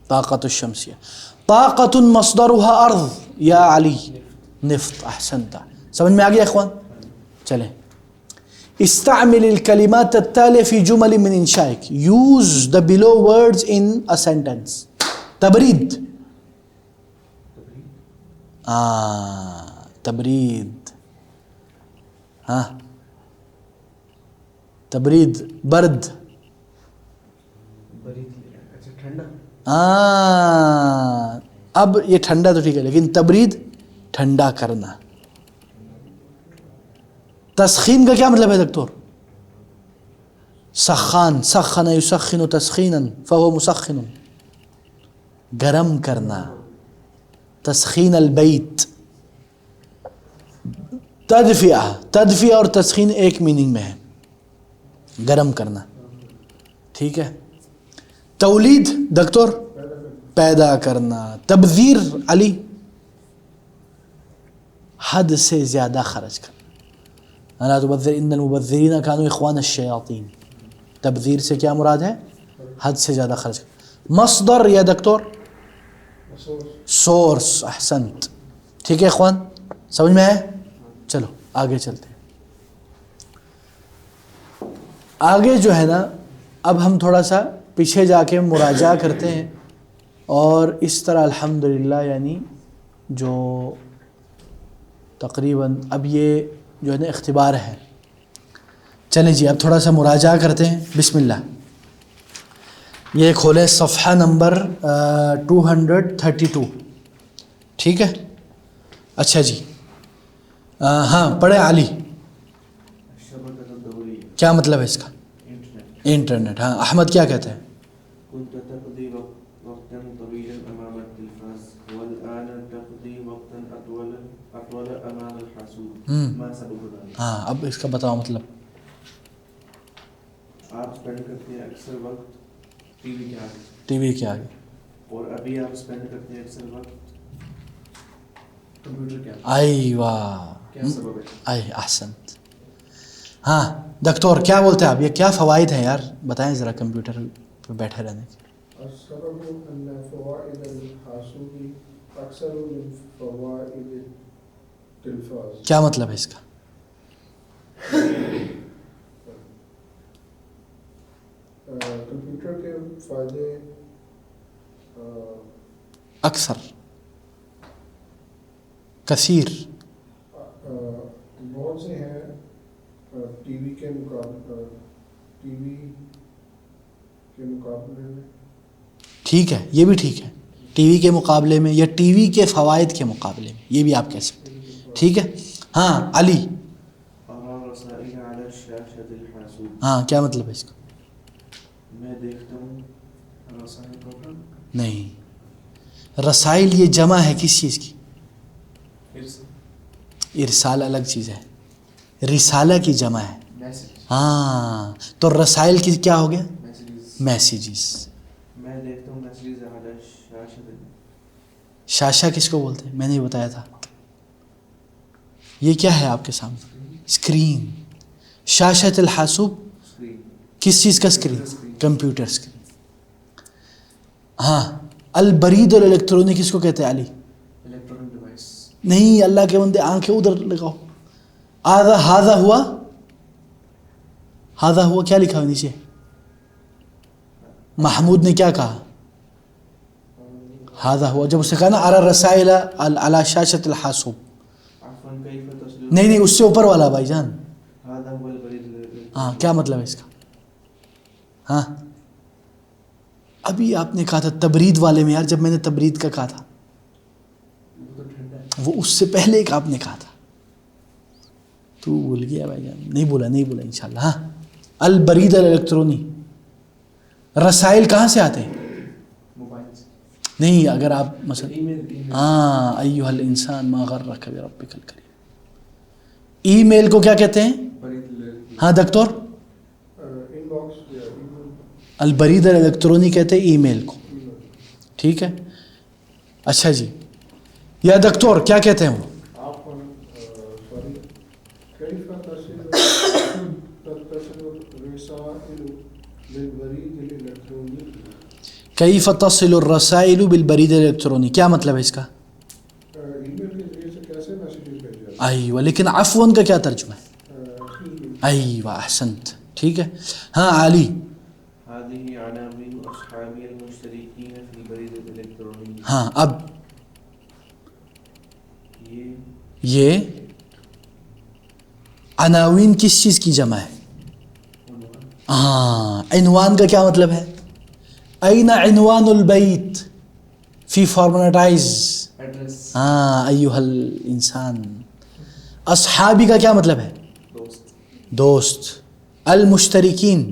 طاقت الشمسیہ. طاقت مصدرها ارض, یا علی نفط. احسنت, سمجھ میں آ گیا اخوان؟ چلیں. استعمل الكلمات التالية في جمل من انشائك. Use the below words in a sentence. تبرید. تبرید, ہاں تبرید, برد. اچھا ٹھنڈا. اب یہ ٹھنڈا تو ٹھیک ہے, لیکن تبرید ٹھنڈا کرنا. تسخین کا کیا مطلب ہے دکتور؟ سخان, سخن یسخن تسخینا فهو مسخن, گرم کرنا. تسخین البیت. تدفیہ اور تسخین ایک میننگ میں ہے, گرم کرنا, ٹھیک ہے. تولید دکتور پیدا کرنا. تبذیر علی حد سے زیادہ خرچ کرنا. لا تبذر ان المبذرین کانوا اخوان الشیاطین. تبذیر سے کیا مراد ہے؟ حد سے زیادہ خرچ کرنا. مصدر یا دکتور سورس. احسنت, ٹھیک ہے اخوان, سمجھ میں آئے؟ چلو آگے چلتے ہیں. آگے جو ہے نا, اب ہم تھوڑا سا پیچھے جا کے مراجعہ کرتے ہیں, اور اس طرح الحمدللہ یعنی جو تقریباً اب یہ جو ہے نا اختبار ہے. چلیں جی اب تھوڑا سا مراجعہ کرتے ہیں. بسم اللہ, یہ کھولیں صفحہ نمبر 232, ٹھیک ہے. اچھا جی, ہاں پڑھے علی. کیا مطلب ہے اس کا؟ انٹرنیٹ. ہاں احمد کیا کہتے ہیں؟ كنت تقضي وقتا طويلا امام التلفاز والان تقضي وقتا اطول امام الحاسوب. ما سبب ذلك؟ ہاں اب اس کا بتاؤ مطلب. آپ اسپینڈ کرتے ہیں اکثر وقت ٹی وی کے آگے, ٹی وی کے آگے, اور ابھی آپ اسپینڈ کرتے ہیں اکثر وقت کمپیوٹر کے آگے. ایوہ, کیا سبب ہے؟ احسنت. ہاں دکتور کیا بولتے ہیں آپ, یہ کیا فوائد ہیں یار, بتائیں ذرا کمپیوٹر پہ بیٹھے رہنے کے. السبب ان فوائد الحاسوب اکثر من فوائد التلفاز. کیا مطلب ہے اس کا؟ کمپیوٹر کے فائدے اکثر کثیر. بہت سے ہیں ٹی وی کے مقابلے میں. ٹھیک ہے, یہ بھی ٹھیک ہے, ٹی وی کے مقابلے میں یا ٹی وی کے فوائد کے مقابلے میں, یہ بھی آپ کہہ سکتے ہیں. ٹھیک ہے. ہاں علی, ہاں کیا مطلب ہے اس کا؟ میں دیکھتا ہوں رسائل کو. نہیں, رسائل یہ جمع ہے کس چیز کی؟ ارسال الگ چیز ہے, رسالہ کی جمع ہے. ہاں, تو رسائل کی کیا ہو گیا؟ میسیجز. میں دیکھتا ہوں میسیجز علی شاشۃ. شاشہ کس کو بولتے ہیں؟ میں نے بتایا تھا. یہ کیا ہے آپ کے سامنے؟ اسکرین. شاشۃ الحاسوب کس چیز کا اسکرین؟ Computer screen. ہاں, البرید الیکٹرونک کس کو کہتے ہیں علی؟ Electronic device. نہیں, اللہ کے بندے آنکھیں ادھر لگاؤ. ہاذا ہوا, ہاذا ہوا کیا لکھا ہوا نیچے؟ محمود نے کیا کہا؟ ہاذا ہوا. جب اسے کہا نا ارى الرسائل على شاشۃ الحاسوب, نہیں اس سے اوپر والا بھائی جان. ہاں, کیا مطلب ہے اس کا؟ ہاں, ابھی آپ نے کہا تھا تبرید والے میں. یار جب میں نے تبرید کا کہا تھا, وہ اس سے پہلے ایک آپ نے کہا تھا, تو بھول گیا بھائی جان. نہیں بولا انشاءاللہ. ہاں, البرید الیکٹرونی. رسائل کہاں سے آتے ہیں؟ نہیں, اگر آپ مثلا ہاں ایھا الانسان ما غرک بربک الکریم. ای میل کو کیا کہتے ہیں؟ ہاں دکتور, البرید الیکٹرونی کہتے ہیں ای میل کو. ٹھیک ہے. اچھا جی, یا دکتور کیا کہتے ہیں وہ؟ کیف تصل الرسائل بالبرید الیکٹرونی, کیا مطلب ہے اس کا؟ ایوہ, لیکن عفواً کا کیا ترجمہ ہے؟ ایوہ احسنت. ٹھیک ہے. ہاں علی, هذه عناوين اصحابي المشتركين في البريد الالكتروني. ہاں, اب یہ عناوین کس چیز کی جمع ہے؟ ہاں, عنوان کا کیا مطلب ہے؟ این عنوان البیت فی فارمنٹائز. ہاں ایھا الانسان. اصحابی کا کیا مطلب ہے؟ دوست. المشترکین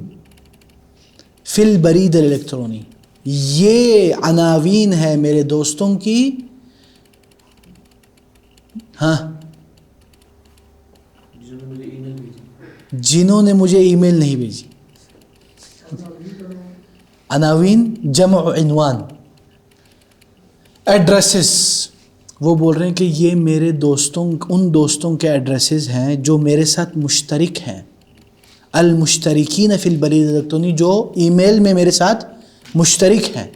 فی البرید الیکٹرونی, یہ عناوین ہے میرے دوستوں کی. ہاں, جنہوں نے مجھے ای میل نہیں بھیجی. عناوین جمع عنوان. ایڈریسز, وہ بول رہے ہیں کہ یہ میرے دوستوں, ان دوستوں کے ایڈریسز ہیں جو میرے ساتھ مشترک ہیں. المشترکین فی البرید الیکٹرونی, جو ای میل میں میرے ساتھ مشترک ہیں.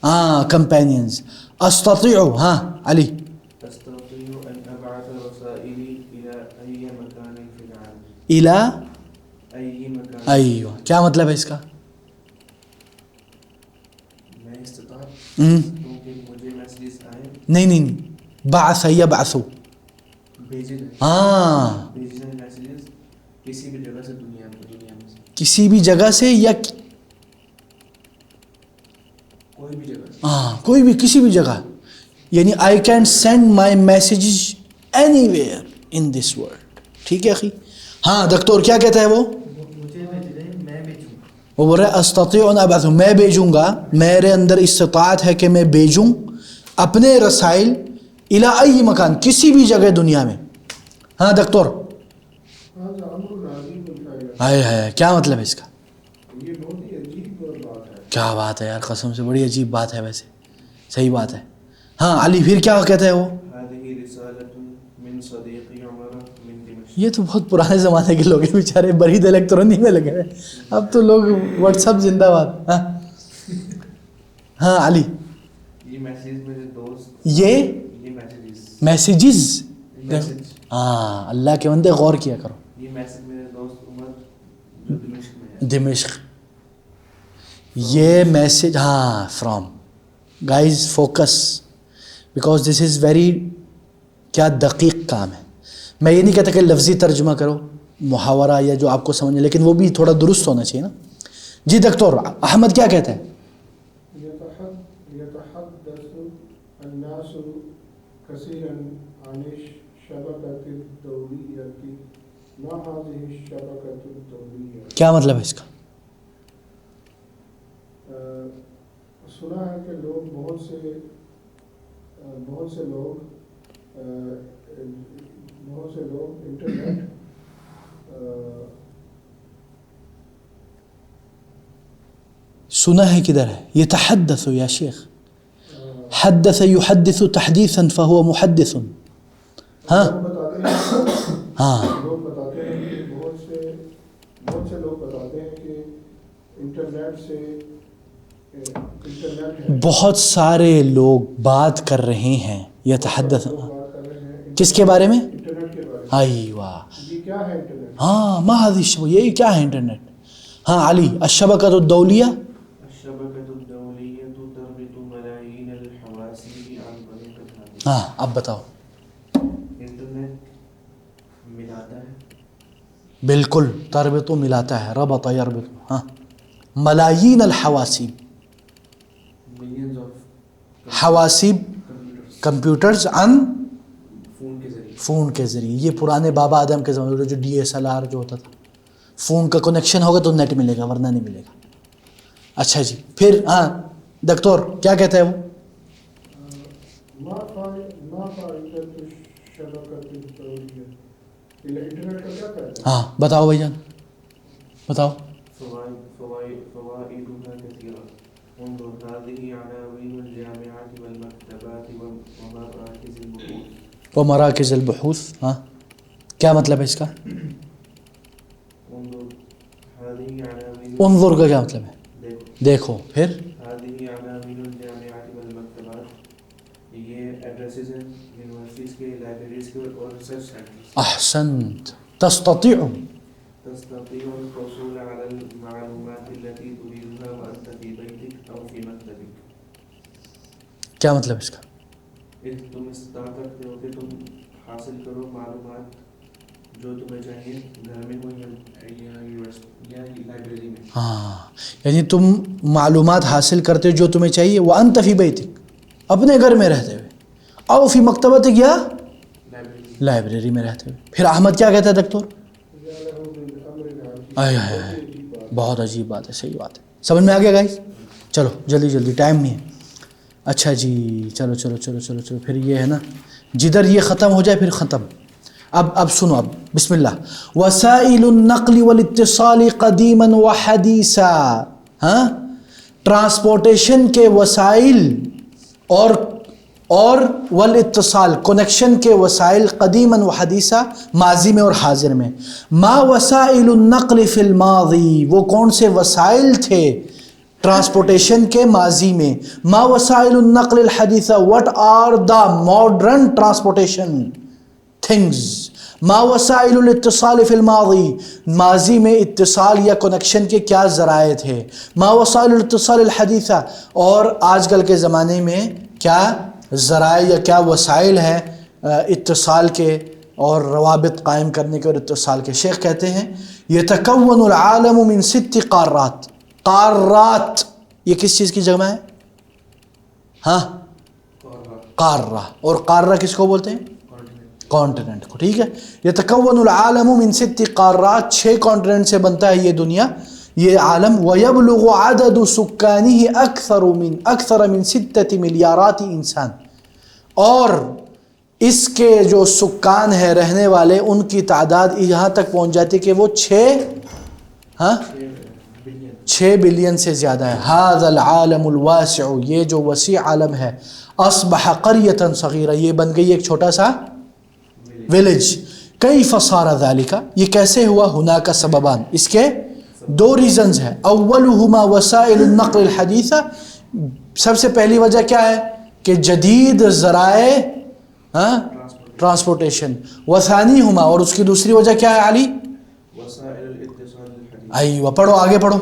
ہاں, کمپینینز. استطیع, ہاں علی, استطيع ان ابعث رسائلي الى اي مكان في العالم. الى اي مكان. ایوہ, کیا مطلب ہے اس کا؟ میں استطاعت کیونکہ مجھے میسیجز آئے. نہیں, بعث یبعث. بھیجے. ہاں, بھیجنے میسیجز کسی بھی جگہ سے دنیا میں سے. کسی بھی جگہ سے یا کوئی بھی جگہ سے. ہاں, کوئی بھی کسی بھی جگہ. یعنی I can send my messages any where in this world. ٹھیک ہے اخی. ہاں دکتور کیا کہتا ہے وہ؟ مجھے میں بھیجوں. وہ بول رہا ہے استطیع ان ابعث, میں بھیجوں گا, میرے اندر استطاعت ہے کہ میں بھیجوں اپنے رسائل الی ای مکان, کسی بھی جگہ دنیا میں. ہاں دکتور, ہائے ہائے, کیا مطلب ہے اس کا؟ یہ بہت ہی عجیب بات ہے. کیا بات ہے یار, قسم سے بڑی عجیب بات ہے. ویسے صحیح بات ہے. ہاں علی, پھر کیا کہتا ہے وہ؟ هذه رسالة من صديقي عمر من دمشق. یہ تو بہت پرانے زمانے کے لوگ ہیں بیچارے, برید الیکٹرونی میں لگے ہیں. اب تو لوگ واٹس ایپ زندہ باد. ہاں علی, یہ میسیج میرے دوست, یہ میسیجز. میسیج. ہاں, اللہ کے بندے غور کیا کرو. یہ میسیج میرے دوست عمر جو دمشق میں ہے. دمشق. یہ میسیج, ہاں, from. Guys focus, because this is very, کیا دقیق کام ہے. میں یہ نہیں کہتا کہ لفظی ترجمہ کرو محاورہ یا جو آپ کو سمجھے، لیکن وہ بھی تھوڑا درست ہونا چاہیے نا. جی ڈاکٹر احمد کیا کہتا ہے؟ يتحدث الناس كثيرا عن الشبكة الدولية ما هذه الشبكة الدولية. کیا مطلب ہے اس کا؟ سنا ہے کہ بہت سے لوگ انٹرنیٹ سنا ہے کدھر ہے؟ یتحدث یا شیخ، حدث یحدث تحدیثا فهو محدث. ہاں لوگ بتاتے ہیں ہاں کہ بہت سے لوگ بتاتے ہیں کہ انٹرنیٹ ہے. بہت سارے لوگ بات کر رہے ہیں یتحدث، بات کر رہے ہیں کس کے بارے میں؟ انٹرنیٹ کے بارے میں. ایوہ یہ کیا ہے انٹرنیٹ؟ ہاں ما هذه الشبكة، یہی کیا ہے انٹرنیٹ؟ ہاں علی، الشبکۃ الدولیہ. الشبكة الدولية تربط ملايين الحواسيب عن طريق الهاتف. ہاں اب بتاؤ. انٹرنیٹ ملاتا ہے، بالکل، تربط ملاتا ہے، ربط یربط. ہاں ملايين الحواسیب، ملینز آف حواسیب کمپیوٹرز عن فون کے ذریعے. فون کے ذریعے. یہ پرانے بابا آدم کے زمانے میں جو DSLR جو ہوتا تھا، فون کا کنیکشن ہوگا تو نیٹ ملے گا ورنہ نہیں ملے گا. اچھا جی پھر ہاں ڈاکٹر کیا کہتا ہے وہ؟ ما فائدة الشبكة الدولية. انٹرنیٹ کا کیا فائدہ؟ ہاں بتاؤ بھائی جان بتاؤ. فوائدها كثيرة. انظر هذه عناوين الجامعات والمكتبات ومراكز البحوث. ومراکز البحوث. ہاں کیا مطلب ہے اس کا؟ انظر هذه عناوين انظر کا کیا مطلب ہے؟ دیکھو. پھر هذه عناوين الجامعات والمكتبات، یہ ایڈریسز ہیں یونیورسٹیز کے، لائبریریز کے اور ریسرچ سینٹرز. احسنت. تستطيع تستطيع الحصول على المعلومات التي تريدها وأنت في بيتك أو في مكتبك. کیا مطلب اس کا؟ تم استطاعت رکھتے ہو کہ تم حاصل کرو معلومات جو تمہیں چاہیے گھر میں ہو یا لائبریری میں. ہاں یعنی تم معلومات حاصل کرتے ہو جو تمہیں چاہیے، وانت فی بیتک، اپنے گھر میں رہتے ہوئے، او فی مکتبتک یا لائبریری میں رہتے ہوئے. پھر احمد کیا کہتا ہے ڈاکٹر؟ بہت عجیب بات ہے، صحیح بات ہے. سمجھ میں آ گیا گائز؟ چلو جلدی جلدی، ٹائم نہیں ہے. اچھا جی چلو چلو چلو چلو چلو پھر یہ ہے نا جدھر یہ ختم ہو جائے پھر ختم. اب سنو، اب بسم اللہ. وسائل النقل والاتصال قدیما وحدیثا. ہاں ٹرانسپورٹیشن کے وسائل اور والاتصال کنیکشن کے وسائل قدیما وحدیثا، ماضی میں اور حاضر میں. ما وسائل النقل فی الماضی، وہ کون سے وسائل تھے ٹرانسپورٹیشن کے ماضی میں. ما وسائل النقل الحدیثہ، what are the modern transportation things. ما وسائل الاتصال فی الماضی، ماضی میں اتصال یا کنیکشن کے کیا ذرائع تھے. ما وسائل الاتصال الحدیثہ، اور آج کل کے زمانے میں کیا ذرائع یا کیا وسائل ہیں اتصال کے اور روابط قائم کرنے کے اور اتصال کے. شیخ کہتے ہیں یتکون العالم من 6 قارات. قارات یہ کس چیز کی جمع ہے؟ ہاں قارہ. اور قارہ کس کو بولتے ہیں؟ کانٹیننٹ کو. ٹھیک ہے. یتکون العالم من 6 قارات، 6 کانٹیننٹ سے بنتا ہے یہ دنیا، یہ عالم. ویبلغ عدد سکانہ اکثر من 6 ملیارات انسان، اور اس کے جو سکان ہیں رہنے والے ان کی تعداد یہاں تک پہنچ جاتی کہ وہ 6 بلین سے زیادہ ہے. ھذا العالم الواسع، یہ جو وسیع عالم ہے. اصبح قریۃ صغیرہ، یہ بن گئی ایک چھوٹا سا ویلیج. کیف صار ذالک، یہ کیسے ہوا؟ ہناک سببان، اس کے 2 ریزنز ہیں. اولہما وسائل النقل الحدیثہ، سب سے پہلی وجہ کیا ہے کہ جدید ذرائع ٹرانسپورٹیشن. وثانیہما، اور اس کی دوسری وجہ کیا ہے علی؟ وسائل الاتصال الحديث. ایوہ پڑھو، آگے پڑھو،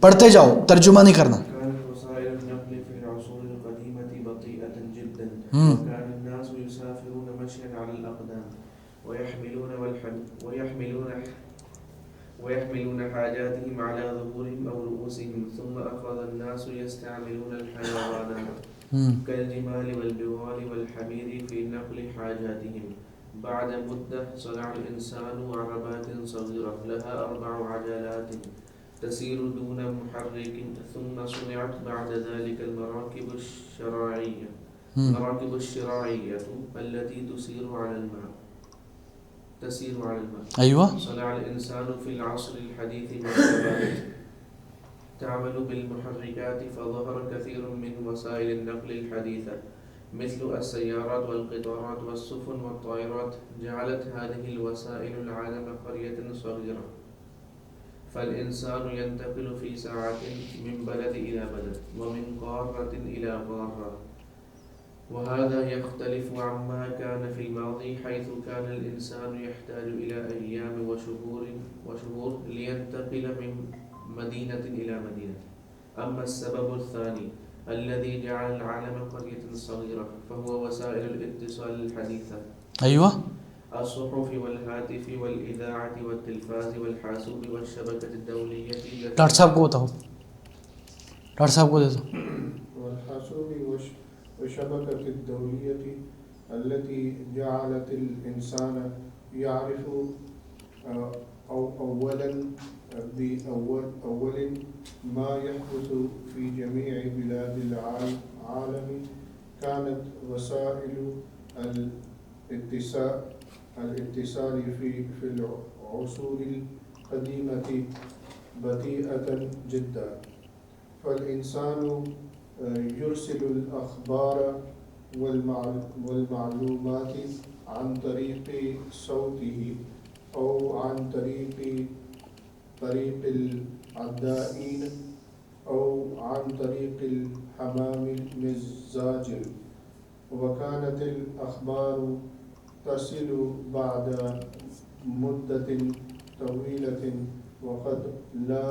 پڑھتے جاؤ، ترجمہ نہیں کرنا. كانت وسائل النقل في العصور القديمة بطيئة جدا وكان كان الناس يسافرون مشيا على الأقدام ويحملون حاجاتهم على ظهورهم أو رؤوسهم، ثم أخذ الناس يستعملون الحيوانات كالجمال والبغال والحمير في نقل حاجاتهم. بعد مدة صنع الإنسان عربات صغيرة لها 4 عجلات تسير دون محرك، ثم صنعت بعد ذلك المراكب الشراعية التي تسير على الماء. أيوة. صنع الإنسان في العصر الحديث مركبات تعمل بالمحركات، فظهر كثير من وسائل النقل الحديثة مثل السيارات والقطارات والسفن والطائرات. جعلت هذه الوسائل العالم قرية صغيرة، فالإنسان ينتقل في ساعات من بلد إلى بلد ومن قارة إلى قارة، وهذا يختلف عما كان في الماضي، حيث كان الإنسان يحتاج إلى أيام وشهور لينتقل من مدينة إلى مدينة. أما السبب الثاني الذي جعل العالم قرية صغيرة فهو وسائل الاتصال الحديثة. أيوة. الصحف والهاتف والإذاعة والتلفاز والحاسوب والشبكة الدولية. ڈاکٹر صاحب کو بتاؤ، ڈاکٹر صاحب کو دے دو. والحاسوب والشبكة الدولية التي جعلت الإنسان يعرف أولا بأول ما يحدث في جميع بلاد العالم. كانت وسائل الاتصال في العصور القديمة بطيئة جدا، فالإنسان يرسل الأخبار والمعلومات عن طريق صوته أو عن طريق العدائين أو عن طريق الحمام الزاجر. وكانت الأخبار تصل بعد مدة طويلة وقد لا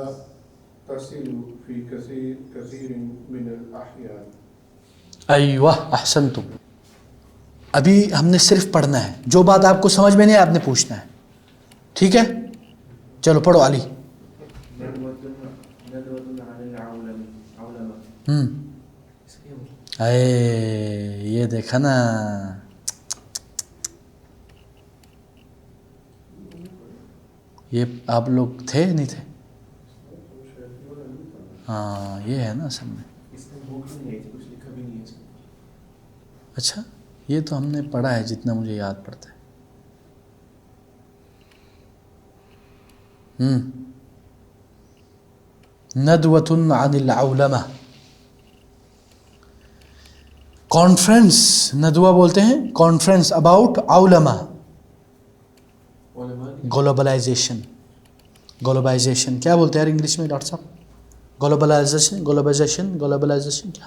تصل في كثير من الأحيان. ایوہ احسنتم. ابھی ہم نے صرف پڑھنا ہے، جو بات آپ کو سمجھ میں نہیں آپ نے پوچھنا ہے، ٹھیک ہے؟ چلو پڑھو علی. اے یہ دیکھا نا، یہ آپ لوگ تھے نہیں تھے؟ ہاں یہ ہے نا سب میں. اچھا یہ تو ہم نے پڑھا ہے جتنا مجھے یاد پڑتا ہے. ندوۃ عن العولمہ، کانفرنس، ندوہ بولتے ہیں کانفرنس اباؤٹ علماء. گلوبلائزیشن، گلوبلائزیشن کیا بولتے ہیں یار انگلش میں ڈاکٹر صاحب؟ گلوبلائزیشن کیا؟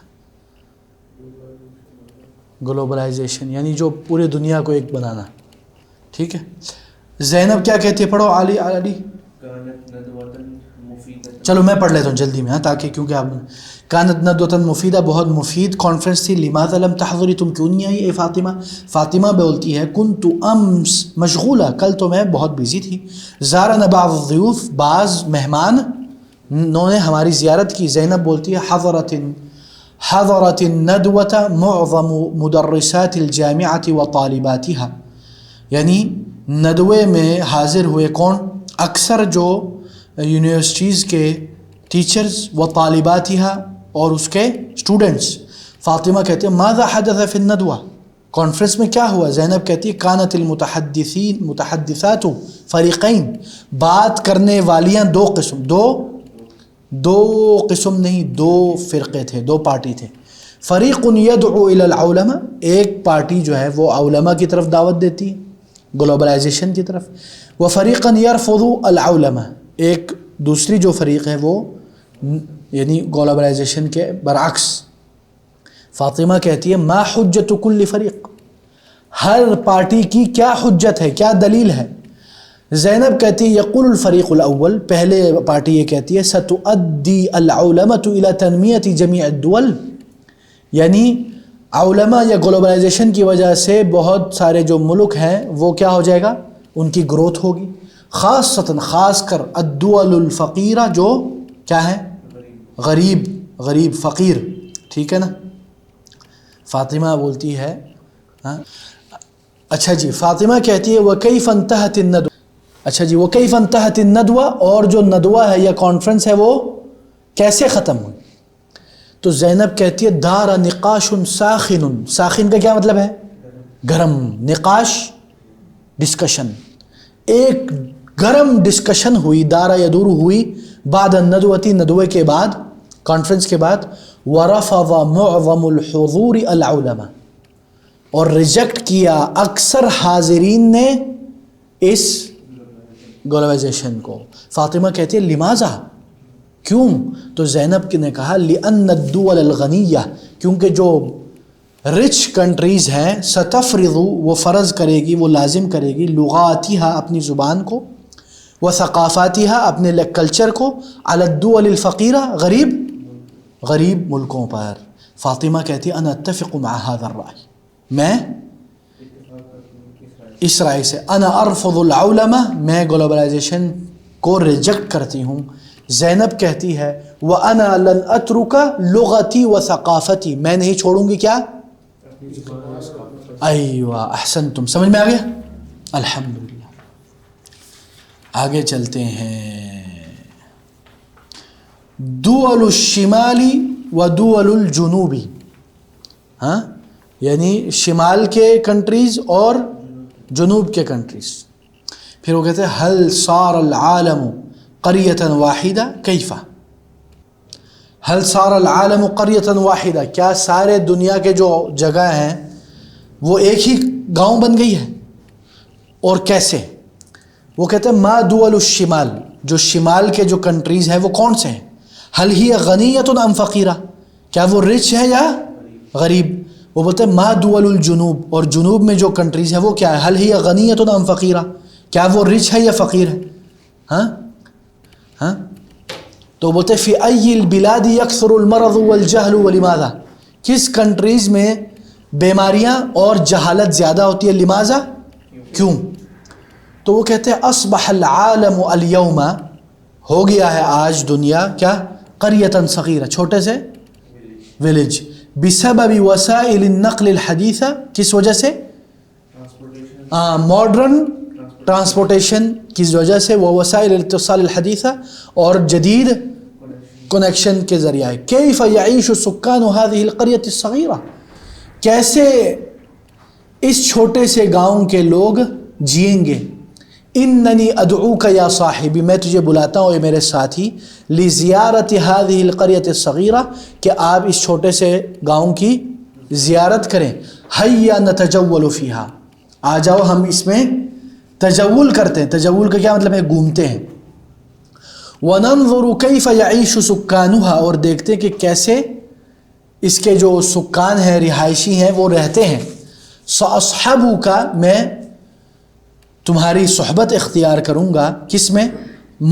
گلوبلائزیشن یعنی جو پورے دنیا کو ایک بنانا، ٹھیک ہے؟ زینب کیا کہتی ہے؟ پڑھو علی. چلو میں پڑھ لیتا ہوں جلدی میں، تاکہ کیونکہ آپ کانت ندوۃ مفیدہ، بہت مفید کانفرنس تھی. لماذا لم تحضری، تم کیوں نہیں آئی اے فاطمہ؟ فاطمہ بولتی ہے کنت امس مشغولہ، کل تو میں بہت بیزی تھی. زارنا بعض الضیوف، بعض مہمان انہوں نے ہماری زیارت کی. زینب بولتی ہے حضرت الندوۃ معظم مدرسات الجامعۃ وطالباتها، یعنی ندوے میں حاضر ہوئے کون؟ اکثر جو یونیورسٹیز کے ٹیچرز و طالباتها اور اس کے اسٹوڈنٹس. فاطمہ کہتے ہیں ماذا حدث فی الندوہ، کانفرنس میں کیا ہوا؟ زینب کہتی ہے کانت المتحدثات فریقین، بات کرنے والیاں دو قسم، دو قسم نہیں، دو فرقے تھے، دو پارٹی تھے. فریق یدعو الی العلماء، ایک پارٹی جو ہے وہ علماء کی طرف دعوت دیتی ہے، گلوبلائزیشن کی طرف. وفریقا یرفض العلماء، ایک دوسری جو فریق ہے وہ یعنی گلوبلائزیشن کے برعکس. فاطمہ کہتی ہے ما حجت کل فریق، ہر پارٹی کی کیا حجت ہے، کیا دلیل ہے؟ زینب کہتی ہے یقول الفریق الاول، پہلے پارٹی یہ کہتی ہے ستؤدی العلماء الى تنمیۃ جمیع الدول، یعنی علماء یا گلوبلائزیشن کی وجہ سے بہت سارے جو ملک ہیں وہ کیا ہو جائے گا، ان کی گروتھ ہوگی، خاص کر الدول الفقیرہ جو کیا ہے، غریب فقیر، ٹھیک ہے نا. فاطمہ بولتی ہے اچھا جی، فاطمہ کہتی ہے وَكَيْفَ انتهت الندوة، اچھا جی وَكَيْفَ انتهت الندوة، اور جو ندوہ ہے یا کانفرنس ہے وہ کیسے ختم ہوئی؟ تو زینب کہتی ہے دار نقاش ساخن، ساخن کا کیا مطلب ہے؟ گرم، نقاش ڈسکشن، ایک گرم ڈسکشن ہوئی، دارا یدور ہوئی، بعد الندوتی، ندوے کے بعد، کانفرنس کے بعد، ورفض معظم الحضور العلماء، اور ریجیکٹ کیا اکثر حاضرین نے اس گلوبلائزیشن کو. فاطمہ کہتی ہے لماذا، کیوں؟ تو زینب نے کہا لأن الدول الغنیہ، کیونکہ جو رچ کنٹریز ہیں، ستفرض، وہ فرض کرے گی، وہ لازم کرے گی، لغاتها، اپنی زبان کو، وثقافاتها، اپنے کلچر کو، علی الدول الفقیرہ، غریب ملکوں پر. فاطمہ کہتی ہے انا اتفق مع هذا الرأی، میں اس رائے سے، انا ارفض العلماء، میں گلوبلائزیشن کو ریجیکٹ کرتی ہوں. زینب کہتی ہے وَأَنَا لَنْ أَتْرُكَ لُغَتِي وَثَقَافَتِي، میں نہیں چھوڑوں گی کیا، ایوہ احسنتم، سمجھ میں آ گیا، الحمدللہ. آگے چلتے ہیں. دول الشمال و دول الجنوب، ہاں یعنی شمال کے کنٹریز اور جنوب کے کنٹریز. پھر وہ کہتے ہیں هل صار العالم قریۃ واحدہ کیفا، هل صار العالم قریۃ واحدہ، کیا سارے دنیا کے جو جگہ ہیں وہ ایک ہی گاؤں بن گئی ہے، اور کیسے؟ وہ کہتے ہیں ما دول الشمال، جو شمال کے جو کنٹریز ہیں وہ کون سے ہیں، هل ہی غنیۃ ام فقیرہ، کیا وہ رچ ہے یا غریب؟ وہ بولتے ہیں ما دول الجنوب، اور جنوب میں جو کنٹریز ہیں وہ کیا ہے، هل ہی غنیۃ ام فقیرہ، کیا وہ رچ ہے یا فقیر ہے؟ ہاں تو بولتے فی ای البلاد یکثر المرض والجہل ولماذا، کس کنٹریز میں بیماریاں اور جہالت زیادہ ہوتی ہے، لماذا، کیوں؟ تو وہ کہتے ہیں اصبح العالم اليوم، ہو گیا ہے آج دنیا کیا، قریۃ صغیرہ، چھوٹے سے ویلیج، بسبب وسائل النقل الحدیثہ، کس وجہ سے، ماڈرن ٹرانسپورٹیشن کی وجہ سے، وہ وسائل الاتصال الحدیثہ، اور جدید کنیکشن کے ذریعہ. کیف یعیش سکان هذه القریۃ الصغیرہ، کیسے اس چھوٹے سے گاؤں کے لوگ جئیں گے. اننی ادعوک یا صاحبی، میں تجھے بلاتا ہوں اے میرے ساتھی، لزیارت هذه القریۃ الصغیرہ، کہ آپ اس چھوٹے سے گاؤں کی زیارت کریں. ہیا نتجول فیہا، آ جاؤ ہم اس میں تجول کرتے ہیں. تجول کا کیا مطلب ہے، گھومتے ہیں. وَنَنْظُرُ كَيْفَ يَعِيشُ سُكَّانُهَا، اور دیکھتے ہیں کہ کیسے اس کے جو سکان ہیں، رہائشی ہیں، وہ رہتے ہیں. سَأَصْحَبُكَ، میں تمہاری صحبت اختیار کروں گا، کس میں،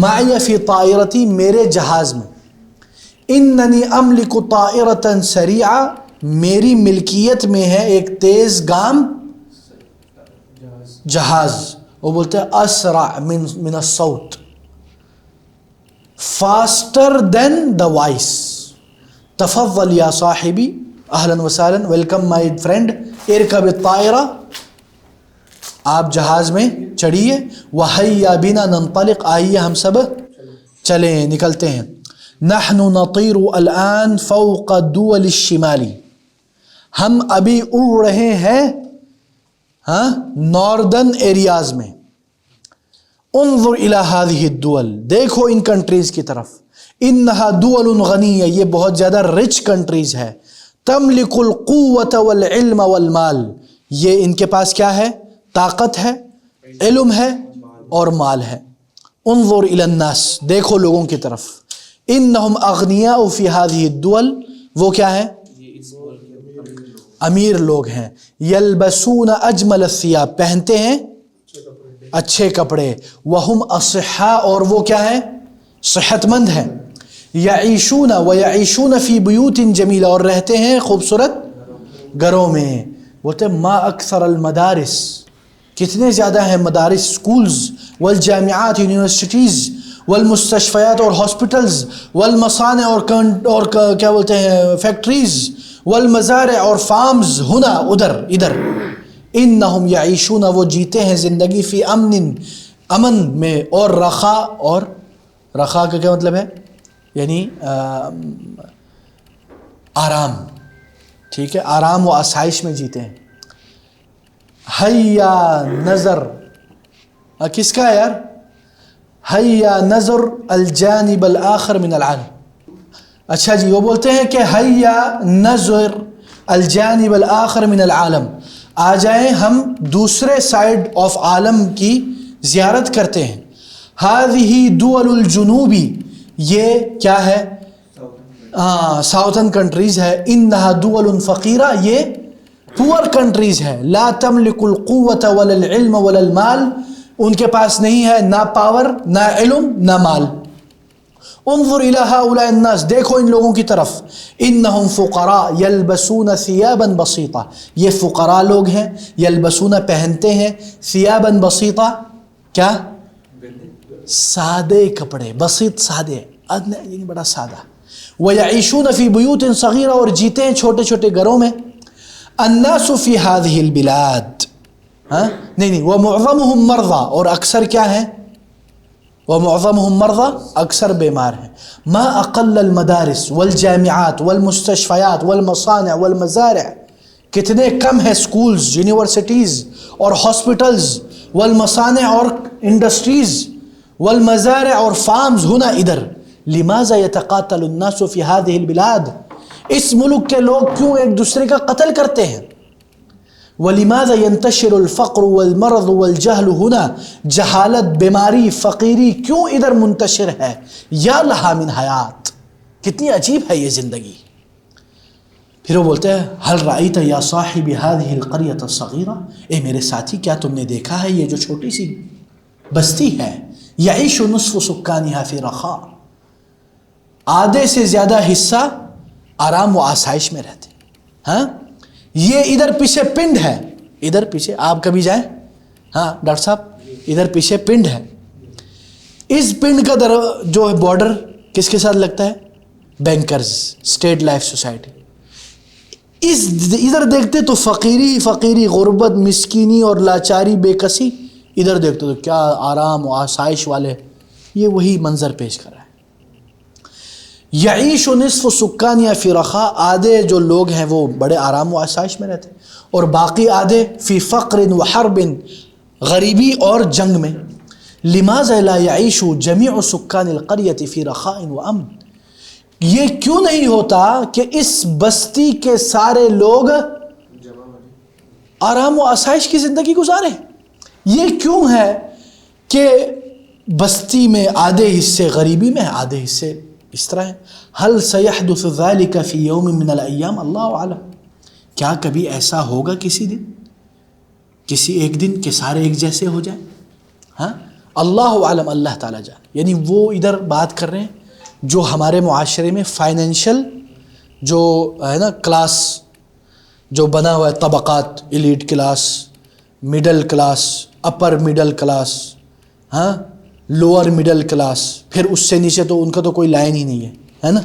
مَعِيَ فِي طَائِرَتِي، میرے جہاز میں. إِنَّنِي أَمْلِكُ طَائِرَةً سَرِيعَةً، میری ملکیت میں ہے ایک تیز گام جہاز. وہ بولتے ہیں اسرع من الصوت، فاسٹر دین دا وائس. تفضل یا صاحبی، اہلا وسہلا، ویلکم مائی فرینڈ، ارکب الطائرہ، آپ جہاز میں چڑھیے. وہیا بنا ننطلق، آئیے ہم سب چلیں، نکلتے ہیں. نحن نطیر الآن فوق الدول الشمالی، ہم ابھی اڑ رہے ہیں ناردن ایریاز میں. انظر الى هذه الدول، دیکھو ان کنٹریز کی طرف. انہا دول غنیہ، یہ بہت زیادہ رچ کنٹریز ہے. تملک القوت والعلم والمال، یہ ان کے پاس کیا ہے، طاقت ہے، علم ہے اور مال ہے. انظر الى الناس، دیکھو لوگوں کی طرف. انہم اغنیاء فی هذه الدول، وہ کیا ہے، امیر لوگ ہیں. یلبسون اجمل الثیاب، پہنتے ہیں اچھے کپڑے. وہم اصحاء، اور وہ کیا ہیں، صحت مند ہیں. یعیشون فی بیوت جمیلہ، اور رہتے ہیں خوبصورت گھروں میں. بولتے ہیں ما اکثر المدارس، کتنے زیادہ ہیں مدارس، اسکولز، والجامعات یونیورسٹیز، والمستشفیات اور ہاسپٹلز، والمصانع اور کیا بولتے ہیں فیکٹریز، والمزارع اور فارمز، ہنا ادھر. انہم یعیشون، وہ جیتے ہیں زندگی، فی امن میں، اور رخا کا کیا مطلب ہے؟ یعنی آرام. ٹھیک ہے، آرام و آسائش میں جیتے ہیں. حیا نظر، کس کا ہے یار؟ حیا نظر الجانب الآخر من العالم. اچھا جی، وہ بولتے ہیں کہ حیا نظر الجانب الآخر من العالم، آ جائیں ہم دوسرے سائڈ آف عالم کی زیارت کرتے ہیں. هذه دول الجنوبی، یہ کیا ہے؟ ساؤتھن کنٹریز ہے. انہا دول فقیرہ، یہ پور کنٹریز ہے. لا تملک القوت ولا العلم ولا المال، ان کے پاس نہیں ہے نہ پاور، نہ علم، نہ مال. انظر الى هؤلاء الناس، دیکھو ان لوگوں کی طرف. انہم فقراء یلبسون ثیابا بسیطہ، یہ فقراء لوگ ہیں. یلبسون، پہنتے ہیں. ثیابا بسیطہ، کیا؟ سادے کپڑے. بسیط سادے، یعنی بڑا سادہ. وَيَعِيشُونَ فِي بُيُوتٍ صَغِيرَةٍ، اور جیتے ہیں چھوٹے چھوٹے گھروں میں. النَّاسُ فِي هَذِهِ الْبِلَادِ، نہیں وَمُعْظَمُهُمْ مَرْضَى، اور اکثر کیا ہیں؟ وَمُعْظَمُهُمْ مَرْضَى، اکثر بیمار ہیں. مَا أَقَلَّ الْمَدَارِسِ وَالْجَامِعَاتِ وَالْمُسْتَشْفَيَاتِ وَالْمَصَانِعِ وَالْمَزَارِعِ، کتنے کم ہیں اسکولز، یونیورسٹیز اور ہاسپٹلز، والمصانع اور انڈسٹریز، والمزارع اور فارمز، ہنا ادھر. لماذا يتقاتل الناس في هذه البلاد، اس ملک کے لوگ کیوں ایک دوسرے کا قتل کرتے ہیں. ولماذا ينتشر الفقر والمرض والجهل هنا، جہالت، بیماری، فقیری کیوں ادھر منتشر ہے. یا لہا من حیات، کتنی عجیب ہے یہ زندگی. پھر وہ بولتے ہیں هل رأيت يا صاحب هذه القرية الصغيرة، اے میرے ساتھی کیا تم نے دیکھا ہے یہ جو چھوٹی سی بستی ہے. يعيش نصف سكانها في رخاء، آدھے سے زیادہ حصہ آرام و آسائش میں رہتے. ہاں، یہ ادھر پیچھے پنڈ ہے، ادھر پیچھے آپ کبھی جائیں. ہاں ڈاکٹر صاحب، ادھر پیچھے پنڈ ہے. اس پنڈ کا جو ہے بارڈر کس کے ساتھ لگتا ہے؟ Bankers, state life society. ادھر دیکھتے تو فقیری، غربت، مسکینی اور لاچاری، بے کسی. ادھر دیکھتے تو کیا آرام و آسائش والے. یہ وہی منظر پیش کر رہا ہے. یعیش نصف سکانیہ فی رخاء، آدھے جو لوگ ہیں وہ بڑے آرام و آسائش میں رہتے، اور باقی آدھے فی فقر و حرب، غریبی اور جنگ میں. لماذا لا یعیش جمیع سکان القریۃ فی رخاء و امن، یہ کیوں نہیں ہوتا کہ اس بستی کے سارے لوگ آرام و آسائش کی زندگی گزاریں. یہ کیوں ہے کہ بستی میں آدھے حصے غریبی میں، آدھے حصے اس طرح ہے. هل سيحدث ذلك في يوم من الايام، اللہ اعلم، کیا کبھی ایسا ہوگا کسی دن، کسی ایک دن کہ سارے ایک جیسے ہو جائیں. ہاں اللہ اعلم، اللہ تعالیٰ جان. یعنی وہ ادھر بات کر رہے ہیں جو ہمارے معاشرے میں فائنینشل جو ہے نا کلاس جو بنا ہوا ہے، طبقات، elite class, middle class, upper middle class, ہاں لوور مڈل کلاس، پھر اس سے نیچے تو ان کا تو کوئی لائن ہی نہیں ہے نا.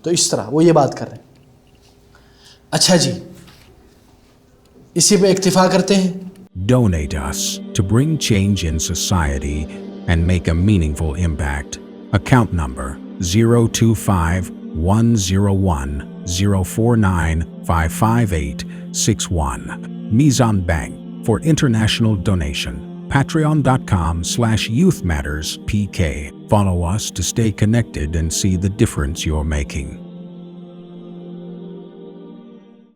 تو اس طرح وہ یہ بات کر رہے ہیں. اچھا جی، اسی پہ اکتفا کرتے ہیں. Donate us to bring change in society and make a meaningful impact. Account number 025104904955861. Mizan Bank for international donation. Patreon.com/YouthMattersPK. Follow us to stay connected and see the difference you're making.